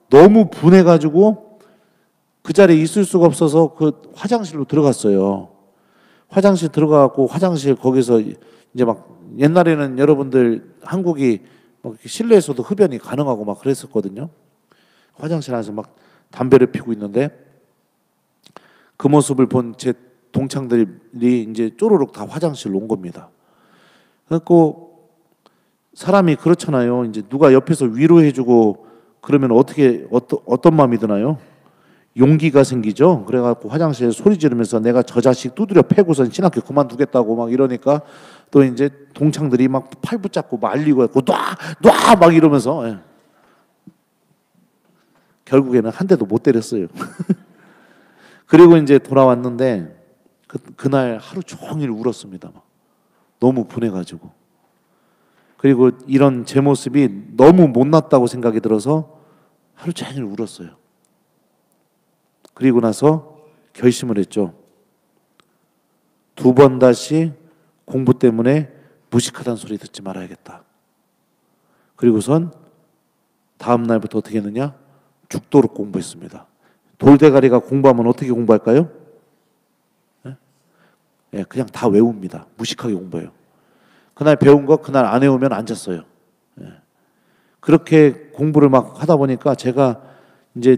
너무 분해가지고 그 자리에 있을 수가 없어서 그 화장실로 들어갔어요. 화장실 들어가고 화장실 거기서 이제 막 옛날에는 여러분들 한국이 막 실내에서도 흡연이 가능하고 막 그랬었거든요. 화장실 안에서 막 담배를 피우고 있는데 그 모습을 본 제 동창들이 이제 쪼르륵 다 화장실로 온 겁니다. 그래갖고 사람이 그렇잖아요. 이제 누가 옆에서 위로해주고 그러면 어떤 마음이 드나요? 용기가 생기죠. 그래갖고 화장실에 소리 지르면서 내가 저 자식 두드려 패고선 신학교 그만두겠다고 막 이러니까 또 이제 동창들이 막 팔 붙잡고 말리고 했고 놔 막 이러면서 결국에는 한 대도 못 때렸어요. 그리고 이제 돌아왔는데 그날 하루 종일 울었습니다. 막. 너무 분해가지고. 그리고 이런 제 모습이 너무 못났다고 생각이 들어서 하루 종일 울었어요. 그리고 나서 결심을 했죠. 2번 다시 공부 때문에 무식하다는 소리 듣지 말아야겠다. 그리고선 다음 날부터 어떻게 했느냐? 죽도록 공부했습니다. 돌대가리가 공부하면 어떻게 공부할까요? 그냥 다 외웁니다. 무식하게 공부해요. 그날 배운 거 그날 안 해오면 안 잤어요. 예. 그렇게 공부를 막 하다 보니까 제가 이제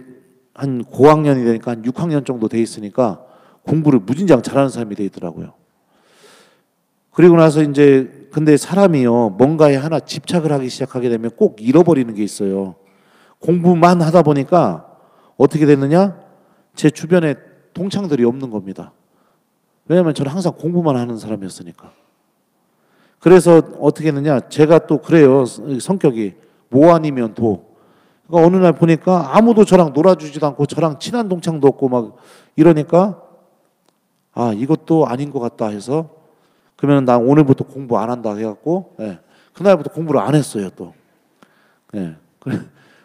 한 고학년이 되니까 한 6학년 정도 돼 있으니까 공부를 무진장 잘하는 사람이 돼 있더라고요. 그리고 나서 이제 근데 사람이요 뭔가에 하나 집착을 하기 시작하게 되면 꼭 잃어버리는 게 있어요. 공부만 하다 보니까 어떻게 됐느냐? 제 주변에 동창들이 없는 겁니다. 왜냐하면 저는 항상 공부만 하는 사람이었으니까. 그래서 어떻게 했느냐? 제가 또 그래요. 성격이 뭐 아니면 도. 그러니까 어느 날 보니까 아무도 저랑 놀아주지도 않고 저랑 친한 동창도 없고 막 이러니까 아 이것도 아닌 것 같다 해서 그러면 나 오늘부터 공부 안 한다 해갖고 예, 그날부터 공부를 안 했어요 또. 예,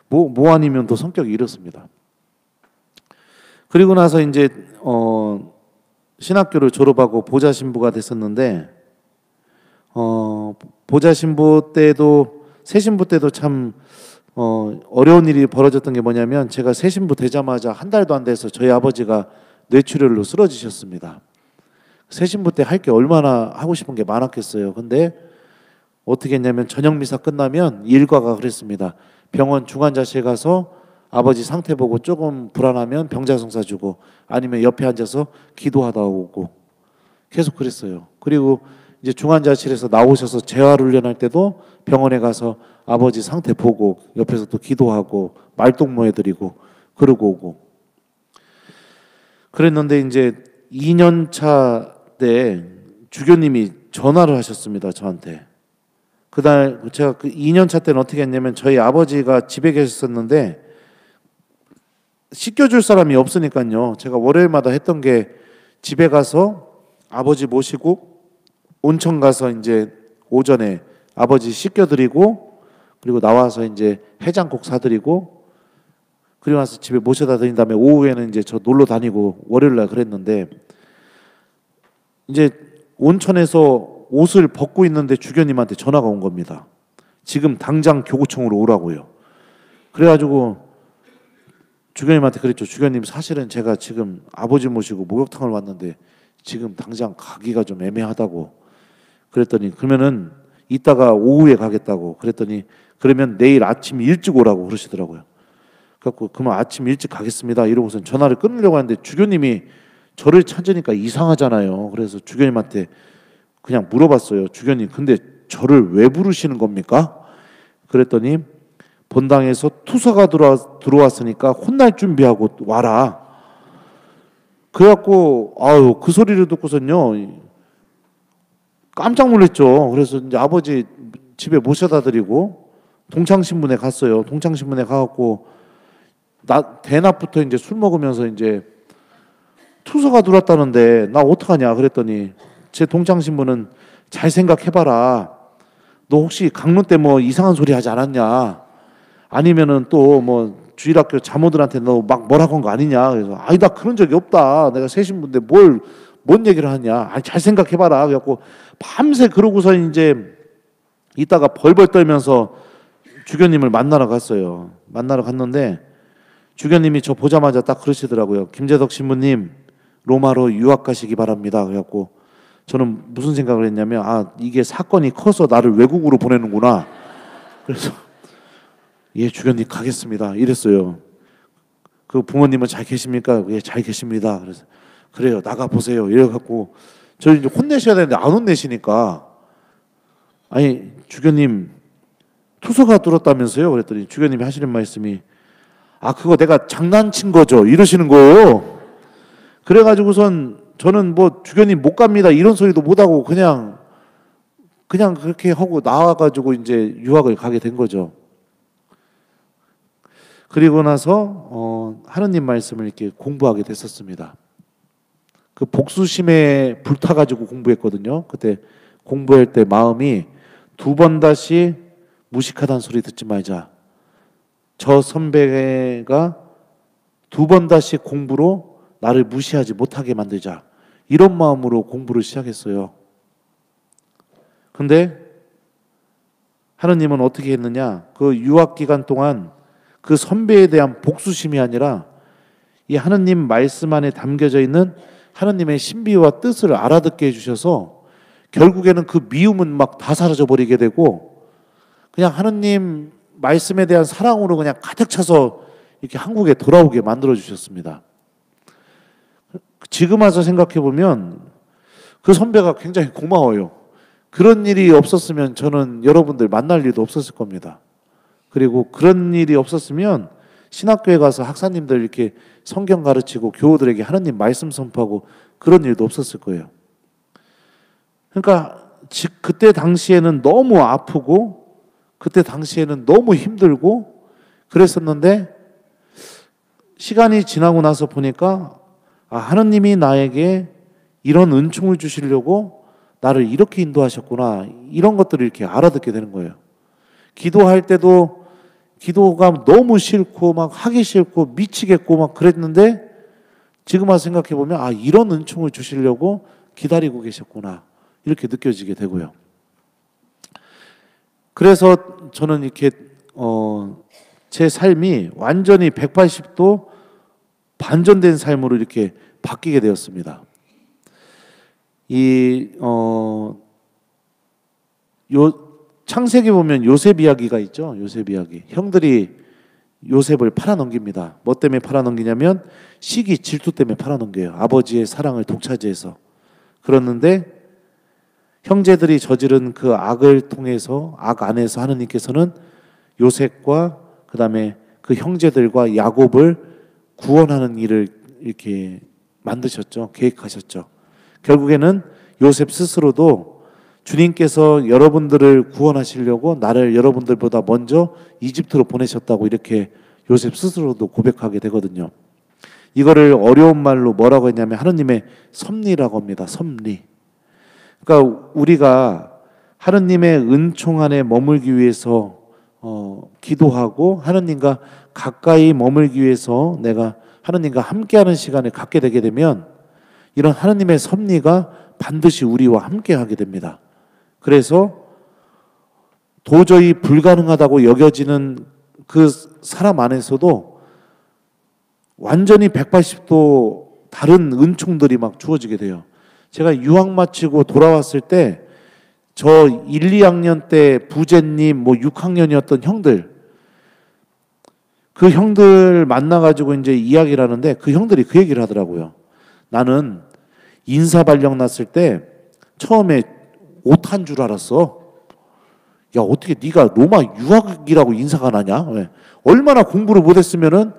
뭐 아니면 또 성격이 이렇습니다. 그리고 나서 이제 신학교를 졸업하고 보좌 신부가 됐었는데 보좌 신부 때도 새 신부 때도 참 어려운 일이 벌어졌던 게 뭐냐면 제가 새 신부 되자마자 한 달도 안 돼서 저희 아버지가 뇌출혈로 쓰러지셨습니다. 새 신부 때 할 게 얼마나 하고 싶은 게 많았겠어요. 근데 어떻게 했냐면 저녁 미사 끝나면 일과가 그랬습니다. 병원 중환자실 가서 아버지 상태 보고 조금 불안하면 병자성사 주고 아니면 옆에 앉아서 기도하다 오고 계속 그랬어요. 그리고 이제 중환자실에서 나오셔서 재활훈련할 때도 병원에 가서 아버지 상태 보고 옆에서 또 기도하고 말동무 해드리고 그러고 오고 그랬는데 이제 2년 차 때 주교님이 전화를 하셨습니다. 저한테. 그날 제가 그 2년 차 때는 어떻게 했냐면 저희 아버지가 집에 계셨었는데 씻겨줄 사람이 없으니까요. 제가 월요일마다 했던 게 집에 가서 아버지 모시고 온천 가서 이제 오전에 아버지 씻겨드리고 그리고 나와서 이제 해장국 사드리고 그리고 나서 집에 모셔다 드린 다음에 오후에는 이제 저 놀러 다니고 월요일날 그랬는데 이제 온천에서 옷을 벗고 있는데 주교님한테 전화가 온 겁니다. 지금 당장 교구청으로 오라고요. 그래가지고 주교님한테 그랬죠. 주교님 사실은 제가 지금 아버지 모시고 목욕탕을 왔는데 지금 당장 가기가 좀 애매하다고 그랬더니 그러면은 이따가 오후에 가겠다고 그랬더니 그러면 내일 아침 일찍 오라고 그러시더라고요. 그래갖고 그러면 아침 일찍 가겠습니다 이러고선 전화를 끊으려고 하는데 주교님이 저를 찾으니까 이상하잖아요. 그래서 주교님한테 그냥 물어봤어요. 주교님 근데 저를 왜 부르시는 겁니까? 그랬더니 본당에서 투서가 들어왔으니까 혼날 준비하고 와라. 그래갖고 아유 그 소리를 듣고선요 깜짝 놀랐죠. 그래서 이제 아버지 집에 모셔다 드리고 동창신문에 갔어요. 동창신문에 가갖고 대낮부터 이제 술 먹으면서 이제 투서가 들어왔다는데 나 어떡하냐 그랬더니 제 동창신문은 잘 생각해봐라. 너 혹시 강론 때 뭐 이상한 소리 하지 않았냐? 아니면은 또 뭐 주일학교 자모들한테 너 막 뭐라고 한 거 아니냐? 그래서 아니다 그런 적이 없다. 내가 새 신부인데 뭔 얘기를 하냐? 아니 잘 생각해봐라. 그래갖고 밤새 그러고서 이제 이따가 벌벌 떨면서 주교님을 만나러 갔어요. 만나러 갔는데 주교님이 저 보자마자 딱 그러시더라고요. 김재덕 신부님 로마로 유학 가시기 바랍니다. 그래갖고 저는 무슨 생각을 했냐면 아 이게 사건이 커서 나를 외국으로 보내는구나. 그래서 예 주교님 가겠습니다 이랬어요. 그 부모님은 잘 계십니까? 예 잘 계십니다. 그래서 그래요 나가 보세요 이래갖고 저 이제 혼내셔야 되는데 안 혼내시니까 아니 주교님 투서가 들었다면서요? 그랬더니 주교님이 하시는 말씀이 아 그거 내가 장난친 거죠 이러시는 거예요. 그래가지고선 저는 뭐 주교님 못 갑니다 이런 소리도 못하고 그냥 그렇게 하고 나와가지고 이제 유학을 가게 된 거죠. 그리고 나서 하느님 말씀을 이렇게 공부하게 됐었습니다. 그 복수심에 불타가지고 공부했거든요. 그때 공부할 때 마음이 두 번 다시 무식하다는 소리 듣지 말자. 저 선배가 두 번 다시 공부로 나를 무시하지 못하게 만들자. 이런 마음으로 공부를 시작했어요. 근데 하느님은 어떻게 했느냐? 그 유학 기간 동안 그 선배에 대한 복수심이 아니라 이 하느님 말씀 안에 담겨져 있는 하느님의 신비와 뜻을 알아듣게 해주셔서 결국에는 그 미움은 막 다 사라져 버리게 되고 그냥 하느님 말씀에 대한 사랑으로 그냥 가득 차서 이렇게 한국에 돌아오게 만들어 주셨습니다. 지금 와서 생각해 보면 그 선배가 굉장히 고마워요. 그런 일이 없었으면 저는 여러분들 만날 일도 없었을 겁니다. 그리고 그런 일이 없었으면 신학교에 가서 학사님들 이렇게 성경 가르치고 교우들에게 하느님 말씀 선포하고 그런 일도 없었을 거예요. 그러니까 그때 당시에는 너무 아프고 그때 당시에는 너무 힘들고 그랬었는데 시간이 지나고 나서 보니까 하느님이 나에게 이런 은총을 주시려고 나를 이렇게 인도하셨구나, 이런 것들을 이렇게 알아듣게 되는 거예요. 기도할 때도 기도가 너무 싫고 막 하기 싫고 미치겠고 막 그랬는데 지금 와서 생각해 보면 이런 은총을 주시려고 기다리고 계셨구나, 이렇게 느껴지게 되고요. 그래서 저는 이렇게 제 삶이 완전히 180도 반전된 삶으로 이렇게 바뀌게 되었습니다. 창세기 보면 요셉 이야기가 있죠. 요셉 이야기. 형들이 요셉을 팔아넘깁니다. 뭐 때문에 팔아넘기냐면 시기, 질투 때문에 팔아넘겨요. 아버지의 사랑을 독차지해서. 그러는데 형제들이 저지른 그 악을 통해서, 악 안에서 하느님께서는 요셉과 그 다음에 그 형제들과 야곱을 구원하는 일을 이렇게 만드셨죠. 계획하셨죠. 결국에는 요셉 스스로도 주님께서 여러분들을 구원하시려고 나를 여러분들보다 먼저 이집트로 보내셨다고 이렇게 요셉 스스로도 고백하게 되거든요. 이거를 어려운 말로 뭐라고 했냐면 하느님의 섭리라고 합니다. 섭리. 그러니까 우리가 하느님의 은총 안에 머물기 위해서 기도하고 하느님과 가까이 머물기 위해서 내가 하느님과 함께하는 시간을 갖게 되게 되면 이런 하느님의 섭리가 반드시 우리와 함께하게 됩니다. 그래서 도저히 불가능하다고 여겨지는 그 사람 안에서도 완전히 180도 다른 은총들이 막 주어지게 돼요. 제가 유학 마치고 돌아왔을 때 저 1, 2학년 때 부제님, 뭐 6학년이었던 형들, 그 형들 만나가지고 이제 이야기를 하는데 그 형들이 그 얘기를 하더라고요. 나는 인사발령 났을 때 처음에 오타인 줄 알았어. 야, 어떻게 네가 로마 유학이라고 인사가 나냐? 왜? 얼마나 공부를 못했으면은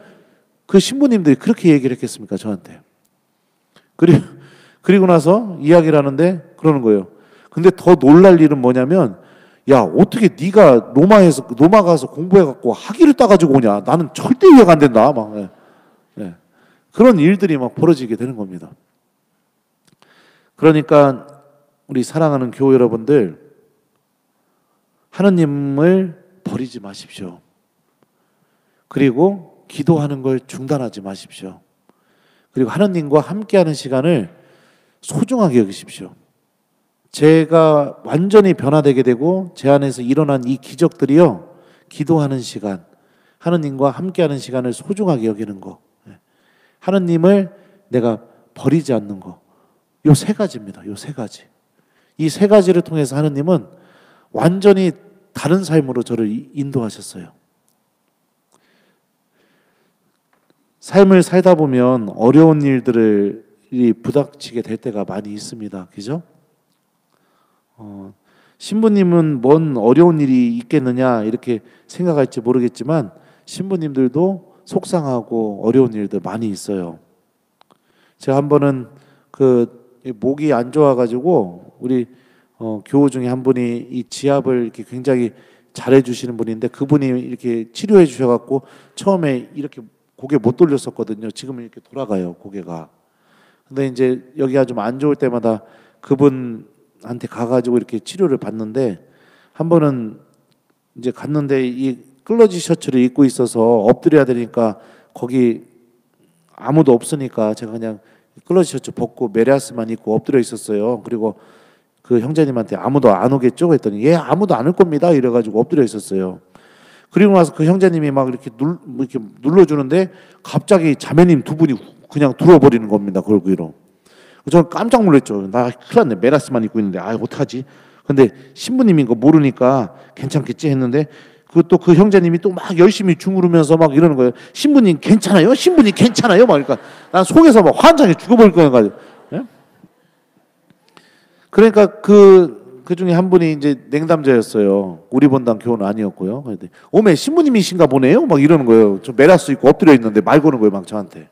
그 신부님들이 그렇게 얘기를 했겠습니까, 저한테. 그리고 나서 이야기를 하는데 그러는 거예요. 근데 더 놀랄 일은 뭐냐면, 야, 어떻게 네가 로마 가서 공부해갖고 학위를 따가지고 오냐? 나는 절대 이해가 안 된다. 막 그런 일들이 막 벌어지게 되는 겁니다. 그러니까 우리 사랑하는 교우 여러분들, 하느님을 버리지 마십시오. 그리고 기도하는 걸 중단하지 마십시오. 그리고 하느님과 함께하는 시간을 소중하게 여기십시오. 제가 완전히 변화되게 되고 제 안에서 일어난 이 기적들이요, 기도하는 시간, 하느님과 함께하는 시간을 소중하게 여기는 거, 하느님을 내가 버리지 않는 거, 요 세 가지입니다. 요 세 가지. 이 세 가지를 통해서 하느님은 완전히 다른 삶으로 저를 인도하셨어요. 삶을 살다 보면 어려운 일들이 부닥치게 될 때가 많이 있습니다. 그죠? 신부님은 뭔 어려운 일이 있겠느냐 이렇게 생각할지 모르겠지만 신부님들도 속상하고 어려운 일들 많이 있어요. 제가 한 번은 목이 안 좋아가지고 우리 교우 중에 한 분이 이 지압을 이렇게 굉장히 잘해 주시는 분인데 그분이 이렇게 치료해 주셔갖고 처음에 이렇게 고개 못 돌렸었거든요. 지금은 이렇게 돌아가요, 고개가. 근데 이제 여기가 좀 안 좋을 때마다 그분한테 가가지고 이렇게 치료를 받는데 한 번은 이제 갔는데 이 클러지 셔츠를 입고 있어서 엎드려야 되니까 거기 아무도 없으니까 제가 그냥 클러지 셔츠 벗고 메리아스만 입고 엎드려 있었어요. 그리고 그 형제님한테 아무도 안 오겠죠? 했더니 예, 아무도 안 올 겁니다. 이래가지고 엎드려 있었어요. 그리고 나서 그 형제님이 막 이렇게 눌러주는데 갑자기 자매님 두 분이 그냥 들어버리는 겁니다. 그걸 위로.
저는 깜짝 놀랐죠. 나 큰일 났네. 메라스만 입고 있는데 어떡하지? 근데 신부님인 거 모르니까 괜찮겠지 했는데 또 그 형제님이 또 막 열심히 중으르면서 막 이러는 거예요. 신부님 괜찮아요? 신부님 괜찮아요? 막 그러니까 난 속에서 막 환장해 죽어버릴 거야 가지고. 예? 그러니까 그 중에 한 분이 이제 냉담자였어요. 우리 본당 교우는 아니었고요. 그런데 오메 신부님이신가 보네요. 막 이러는 거예요. 저 메라스 입고 엎드려 있는데 말 거는 거예요, 막 저한테.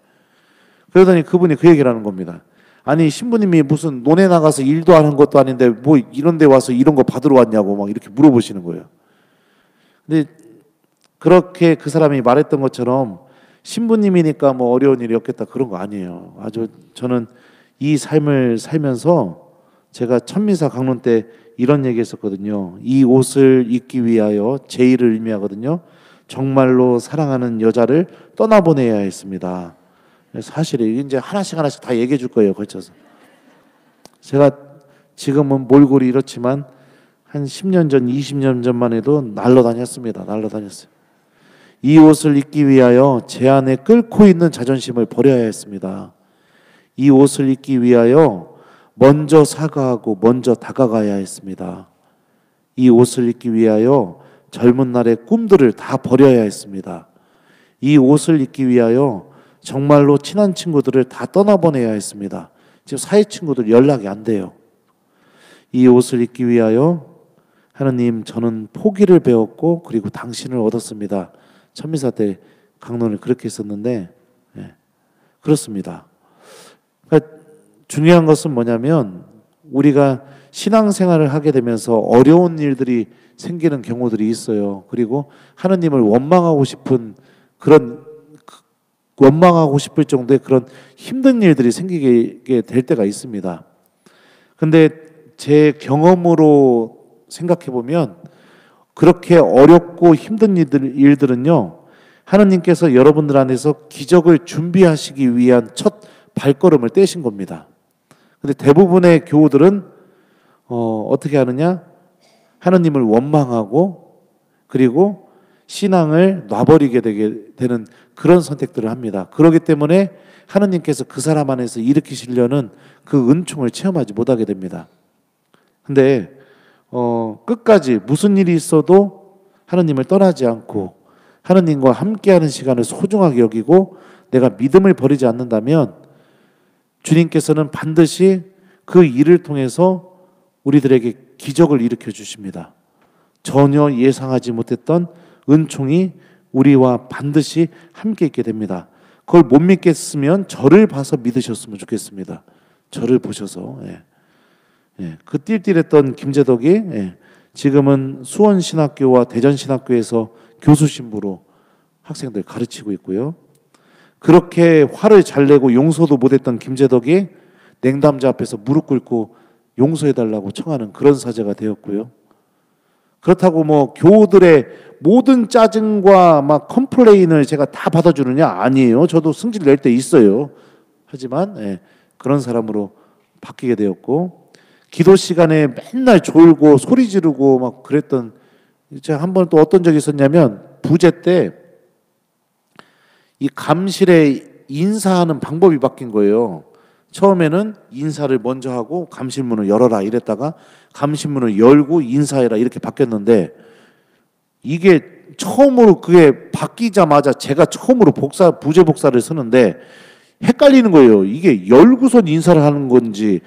그러더니 그분이 그 얘기를 하는 겁니다. 아니 신부님이 무슨 논에 나가서 일도 하는 것도 아닌데 뭐 이런 데 와서 이런 거 받으러 왔냐고 막 이렇게 물어보시는 거예요. 근데 그렇게 그 사람이 말했던 것처럼 신부님이니까 뭐 어려운 일이 없겠다 그런 거 아니에요. 아주 저는 이 삶을 살면서 제가 천미사 강론 때 이런 얘기 했었거든요. 이 옷을 입기 위하여 제의를 의미하거든요. 정말로 사랑하는 여자를 떠나보내야 했습니다. 사실이 이제 하나씩 다 얘기해 줄 거예요. 걸쳐서. 제가 지금은 몰골이 이렇지만 한 10년 전, 20년 전만 해도 날라다녔습니다. 날라다녔어요. 이 옷을 입기 위하여 제 안에 끓고 있는 자존심을 버려야 했습니다. 이 옷을 입기 위하여 먼저 사과하고 먼저 다가가야 했습니다. 이 옷을 입기 위하여 젊은 날의 꿈들을 다 버려야 했습니다. 이 옷을 입기 위하여 정말로 친한 친구들을 다 떠나보내야 했습니다. 지금 사회 친구들 연락이 안 돼요. 이 옷을 입기 위하여 하느님 저는 포기를 배웠고 그리고 당신을 얻었습니다. 천미사 때 강론을 그렇게 했었는데 그렇습니다. 그러니까 중요한 것은 뭐냐면 우리가 신앙생활을 하게 되면서 어려운 일들이 생기는 경우들이 있어요. 그리고 하느님을 원망하고 싶은 원망하고 싶을 정도의 그런 힘든 일들이 생기게 될 때가 있습니다. 근데 제 경험으로 생각해 보면 그렇게 어렵고 힘든 일들은요, 하느님께서 여러분들 안에서 기적을 준비하시기 위한 첫 발걸음을 떼신 겁니다. 근데 대부분의 교우들은 어떻게 하느냐? 하느님을 원망하고 그리고 신앙을 놔버리게 되는 그런 선택들을 합니다. 그렇기 때문에 하느님께서 그 사람 안에서 일으키시려는 그 은총을 체험하지 못하게 됩니다. 근데 끝까지 무슨 일이 있어도 하느님을 떠나지 않고 하느님과 함께하는 시간을 소중하게 여기고 내가 믿음을 버리지 않는다면 주님께서는 반드시 그 일을 통해서 우리들에게 기적을 일으켜 주십니다. 전혀 예상하지 못했던 은총이 우리와 반드시 함께 있게 됩니다. 그걸 못 믿겠으면 저를 봐서 믿으셨으면 좋겠습니다. 저를 보셔서. 그 띨띨했던 김재덕이 지금은 수원신학교와 대전신학교에서 교수 신부로 학생들 가르치고 있고요. 그렇게 화를 잘 내고 용서도 못했던 김재덕이 냉담자 앞에서 무릎 꿇고 용서해달라고 청하는 그런 사제가 되었고요. 그렇다고 뭐 교우들의 모든 짜증과 막 컴플레인을 제가 다 받아주느냐? 아니에요. 저도 승질 낼 때 있어요. 하지만 그런 사람으로 바뀌게 되었고, 기도 시간에 맨날 졸고 소리 지르고 막 그랬던, 제가 한 번 또 어떤 적이 있었냐면 부제 때 이 감실에 인사하는 방법이 바뀐 거예요. 처음에는 인사를 먼저 하고 감실문을 열어라 이랬다가 감실문을 열고 인사해라 이렇게 바뀌었는데, 이게 처음으로 그게 바뀌자마자 제가 처음으로 부재 복사를 쓰는데 헷갈리는 거예요. 이게 열고선 인사를 하는 건지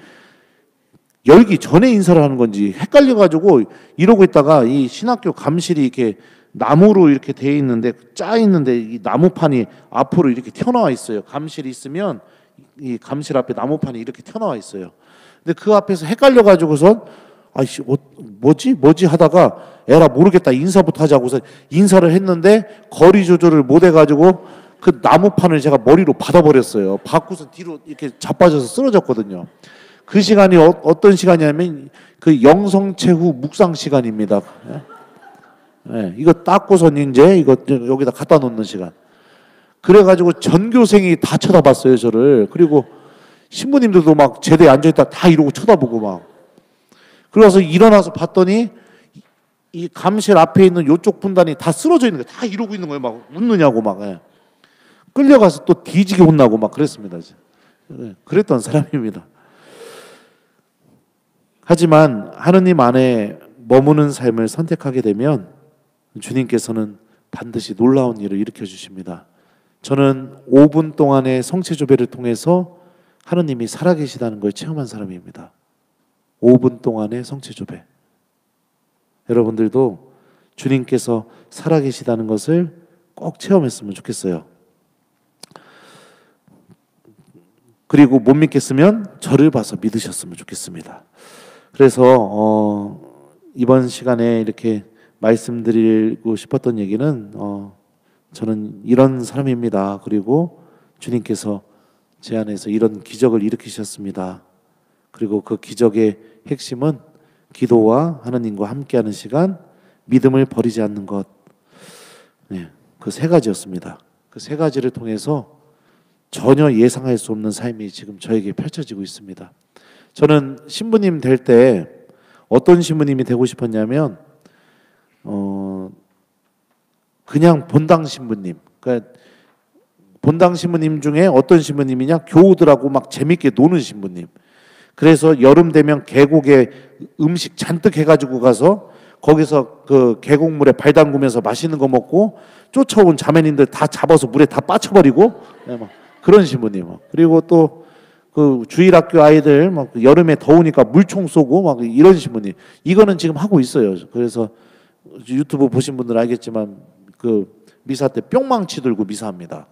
열기 전에 인사를 하는 건지 헷갈려가지고 이러고 있다가 이 신학교 감실이 이렇게 나무로 이렇게 돼 있는데 짜 있는데 이 나무판이 앞으로 이렇게 튀어나와 있어요. 감실이 있으면 이 감실 앞에 나무판이 이렇게 튀어나와 있어요. 근데 그 앞에서 헷갈려가지고선 아이씨 뭐지 하다가 에라 모르겠다 인사부터 하자고서 인사를 했는데 거리 조절을 못 해가지고 그 나무판을 제가 머리로 받아버렸어요. 받고서 뒤로 이렇게 자빠져서 쓰러졌거든요. 그 시간이 어떤 시간이냐면 그 영성체후 묵상 시간입니다. 이거 닦고선 이제 이거 여기다 갖다 놓는 시간. 그래가지고 전교생이 다 쳐다봤어요 저를. 그리고 신부님들도 막 제대에 앉아있다 다 이러고 쳐다보고 막. 그래서 일어나서 봤더니 이 감실 앞에 있는 요쪽 분단이 다 쓰러져 있는 거예요. 다 이러고 있는 거예요. 막 웃느냐고 막. 끌려가서 또 뒤지게 혼나고 막 그랬습니다. 그랬던 사람입니다. 하지만 하느님 안에 머무는 삶을 선택하게 되면 주님께서는 반드시 놀라운 일을 일으켜 주십니다. 저는 5분 동안의 성체조배를 통해서 하느님이 살아계시다는 걸 체험한 사람입니다. 5분 동안의 성체조배. 여러분들도 주님께서 살아계시다는 것을 꼭 체험했으면 좋겠어요. 그리고 못 믿겠으면 저를 봐서 믿으셨으면 좋겠습니다. 그래서 이번 시간에 이렇게 말씀드리고 싶었던 얘기는 저는 이런 사람입니다. 그리고 주님께서 제 안에서 이런 기적을 일으키셨습니다. 그리고 그 기적의 핵심은 기도와 하느님과 함께하는 시간, 믿음을 버리지 않는 것. 네, 그 세 가지였습니다. 그 세 가지를 통해서 전혀 예상할 수 없는 삶이 지금 저에게 펼쳐지고 있습니다. 저는 신부님 될 때 어떤 신부님이 되고 싶었냐면 그냥 본당 신부님. 그러니까 본당 신부님 중에 어떤 신부님이냐? 교우들하고 막 재밌게 노는 신부님. 그래서 여름 되면 계곡에 음식 잔뜩 해가지고 가서 거기서 그 계곡물에 발 담그면서 맛있는 거 먹고 쫓아온 자매님들 다 잡아서 물에 다 빠쳐버리고 막 그런 신부님. 그리고 또 그 주일학교 아이들 막 여름에 더우니까 물총 쏘고 막 이런 신부님. 이거는 지금 하고 있어요. 그래서 유튜브 보신 분들 알겠지만 그 미사 때 뿅망치 들고 미사합니다.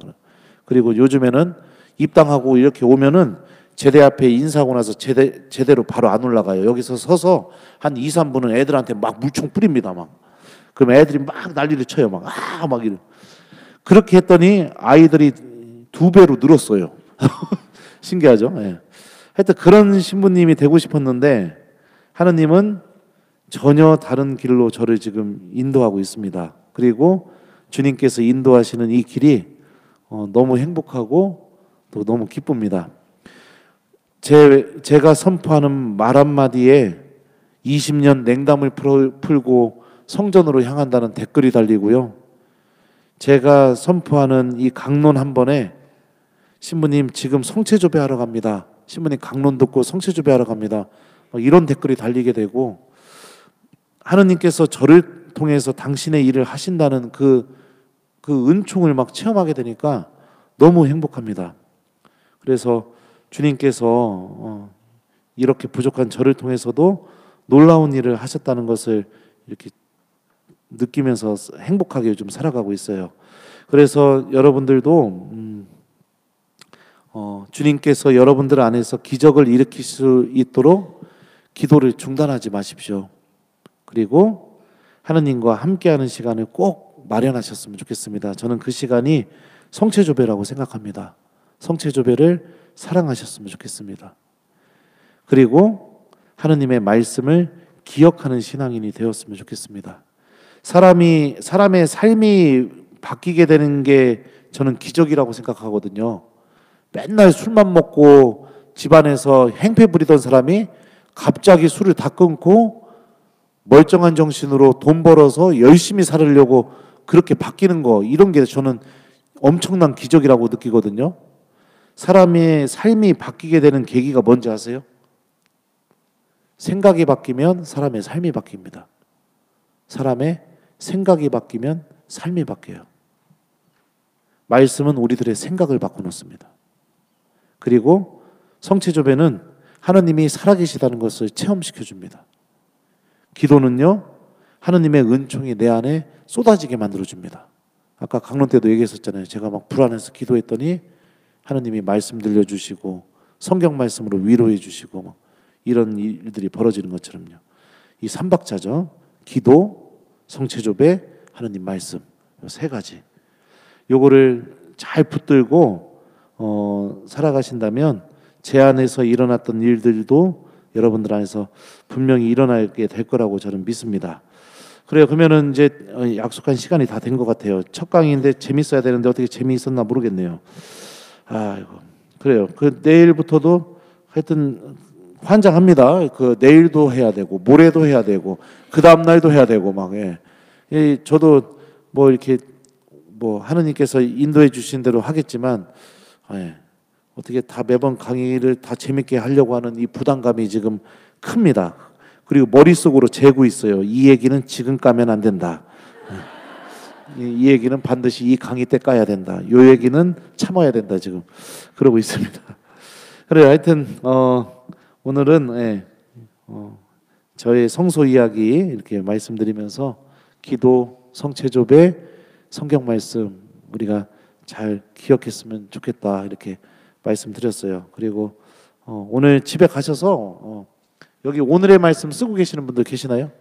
그리고 요즘에는 입당하고 이렇게 오면은 제대 앞에 인사하고 나서 제대로 바로 안 올라가요. 여기서 서서 한 2, 3분은 애들한테 막 물총 뿌립니다. 막. 그럼 애들이 막 난리를 쳐요. 막 이래. 그렇게 했더니 아이들이 2배로 늘었어요. 신기하죠? 예. 하여튼 그런 신부님이 되고 싶었는데 하느님은 전혀 다른 길로 저를 지금 인도하고 있습니다. 그리고 주님께서 인도하시는 이 길이 너무 행복하고 또 너무 기쁩니다. 제가 선포하는 말 한마디에 20년 냉담을 풀고 성전으로 향한다는 댓글이 달리고요. 제가 선포하는 이 강론 한 번에 신부님 지금 성체조배하러 갑니다. 신부님 강론 듣고 성체조배하러 갑니다. 이런 댓글이 달리게 되고 하느님께서 저를 통해서 당신의 일을 하신다는 그 은총을 막 체험하게 되니까 너무 행복합니다. 그래서 주님께서 이렇게 부족한 저를 통해서도 놀라운 일을 하셨다는 것을 이렇게 느끼면서 행복하게 요즘 살아가고 있어요. 그래서 여러분들도 주님께서 여러분들 안에서 기적을 일으킬 수 있도록 기도를 중단하지 마십시오. 그리고 하느님과 함께하는 시간을 꼭 마련하셨으면 좋겠습니다. 저는 그 시간이 성체조배라고 생각합니다. 성체조배를 사랑하셨으면 좋겠습니다. 그리고 하느님의 말씀을 기억하는 신앙인이 되었으면 좋겠습니다. 사람의 삶이 바뀌게 되는 게 저는 기적이라고 생각하거든요. 맨날 술만 먹고 집안에서 행패 부리던 사람이 갑자기 술을 다 끊고 멀쩡한 정신으로 돈 벌어서 열심히 살으려고 그렇게 바뀌는 거, 이런 게 저는 엄청난 기적이라고 느끼거든요. 사람의 삶이 바뀌게 되는 계기가 뭔지 아세요? 생각이 바뀌면 사람의 삶이 바뀝니다. 사람의 생각이 바뀌면 삶이 바뀌어요. 말씀은 우리들의 생각을 바꿔놓습니다. 그리고 성체조배는 하느님이 살아계시다는 것을 체험시켜 줍니다. 기도는요, 하느님의 은총이 내 안에 쏟아지게 만들어 줍니다. 아까 강론 때도 얘기했었잖아요. 제가 막 불안해서 기도했더니 하느님이 말씀 들려주시고 성경 말씀으로 위로해 주시고 막 이런 일들이 벌어지는 것처럼요. 이 삼박자죠. 기도, 성체조배, 하느님 말씀, 세 가지. 요거를 잘 붙들고 살아가신다면 제 안에서 일어났던 일들도 여러분들 안에서 분명히 일어나게 될 거라고 저는 믿습니다. 그래요. 그러면은 이제 약속한 시간이 다 된 것 같아요. 첫 강의인데 재밌어야 되는데 어떻게 재미있었나 모르겠네요. 아이고, 그래요. 그 내일부터도 하여튼 환장합니다. 그 내일도 해야 되고 모레도 해야 되고 그 다음 날도 해야 되고 막 저도 뭐 이렇게 뭐 하느님께서 인도해 주신 대로 하겠지만 어떻게 다 매번 강의를 다 재밌게 하려고 하는 이 부담감이 지금 큽니다. 그리고 머릿속으로 재고 있어요. 이 얘기는 지금 까면 안 된다. 이 얘기는 반드시 이 강의 때 까야 된다. 요 얘기는 참아야 된다. 지금 그러고 있습니다. 그래 하여튼 오늘은 저의 성소 이야기 이렇게 말씀드리면서 기도, 성체조배, 성경 말씀 우리가 잘 기억했으면 좋겠다 이렇게 말씀드렸어요. 그리고 오늘 집에 가셔서 여기 오늘의 말씀 쓰고 계시는 분들 계시나요?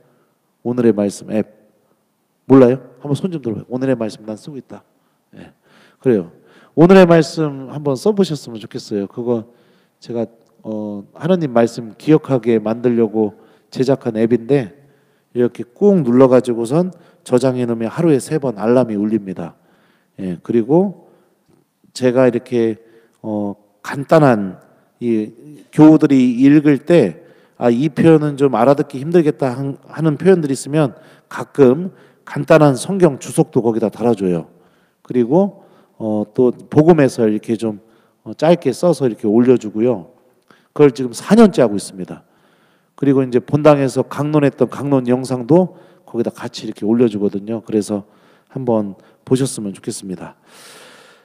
오늘의 말씀 앱 몰라요? 한번 손 좀 들어봐요. 오늘의 말씀 난 쓰고 있다. 예. 그래요. 오늘의 말씀 한번 써보셨으면 좋겠어요. 그거 제가 하나님 말씀 기억하게 만들려고 제작한 앱인데 이렇게 꾹 눌러가지고선 저장해 놓으면 하루에 3번 알람이 울립니다. 예. 그리고 제가 이렇게 간단한 이 교우들이 읽을 때 이 표현은 좀 알아듣기 힘들겠다 하는 표현들이 있으면 가끔 간단한 성경 주석도 거기다 달아줘요. 그리고 또 복음에서 이렇게 좀 짧게 써서 이렇게 올려주고요. 그걸 지금 4년째 하고 있습니다. 그리고 이제 본당에서 강론했던 강론 영상도 거기다 같이 이렇게 올려주거든요. 그래서 한번 보셨으면 좋겠습니다.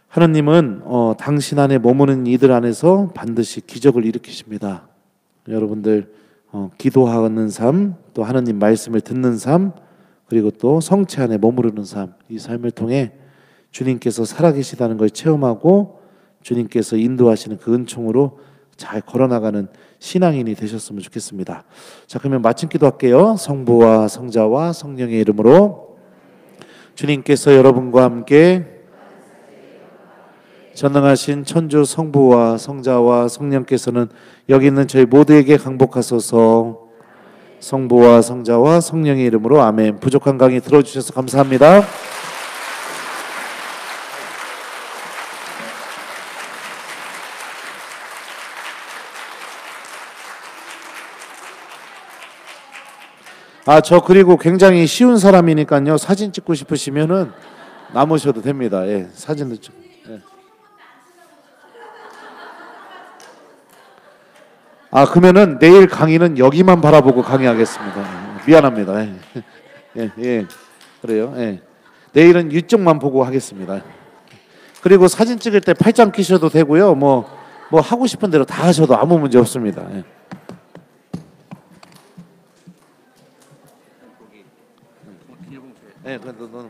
하나님은 당신 안에 머무는 이들 안에서 반드시 기적을 일으키십니다. 여러분들 기도하는 삶, 또 하나님 말씀을 듣는 삶, 그리고 또 성체 안에 머무르는 삶, 이 삶을 통해 주님께서 살아계시다는 걸 체험하고 주님께서 인도하시는 그 은총으로 잘 걸어나가는 신앙인이 되셨으면 좋겠습니다. 자, 그러면 마침 기도할게요. 성부와 성자와 성령의 이름으로 주님께서 여러분과 함께 전능하신 천주 성부와 성자와 성령께서는 여기 있는 저희 모두에게 강복하소서. 성부와 성자와 성령의 이름으로 아멘. 부족한 강의 들어주셔서 감사합니다. 저 그리고 굉장히 쉬운 사람이니까요. 사진 찍고 싶으시면은 남으셔도 됩니다. 예, 사진도 좀. 예. 그러면은 내일 강의는 여기만 바라보고 강의하겠습니다. 미안합니다. 예, 예, 예. 그래요. 예. 내일은 이쪽만 보고 하겠습니다. 그리고 사진 찍을 때 팔짱 끼셔도 되고요. 뭐 하고 싶은 대로 다 하셔도 아무 문제 없습니다. 예. 네, 너는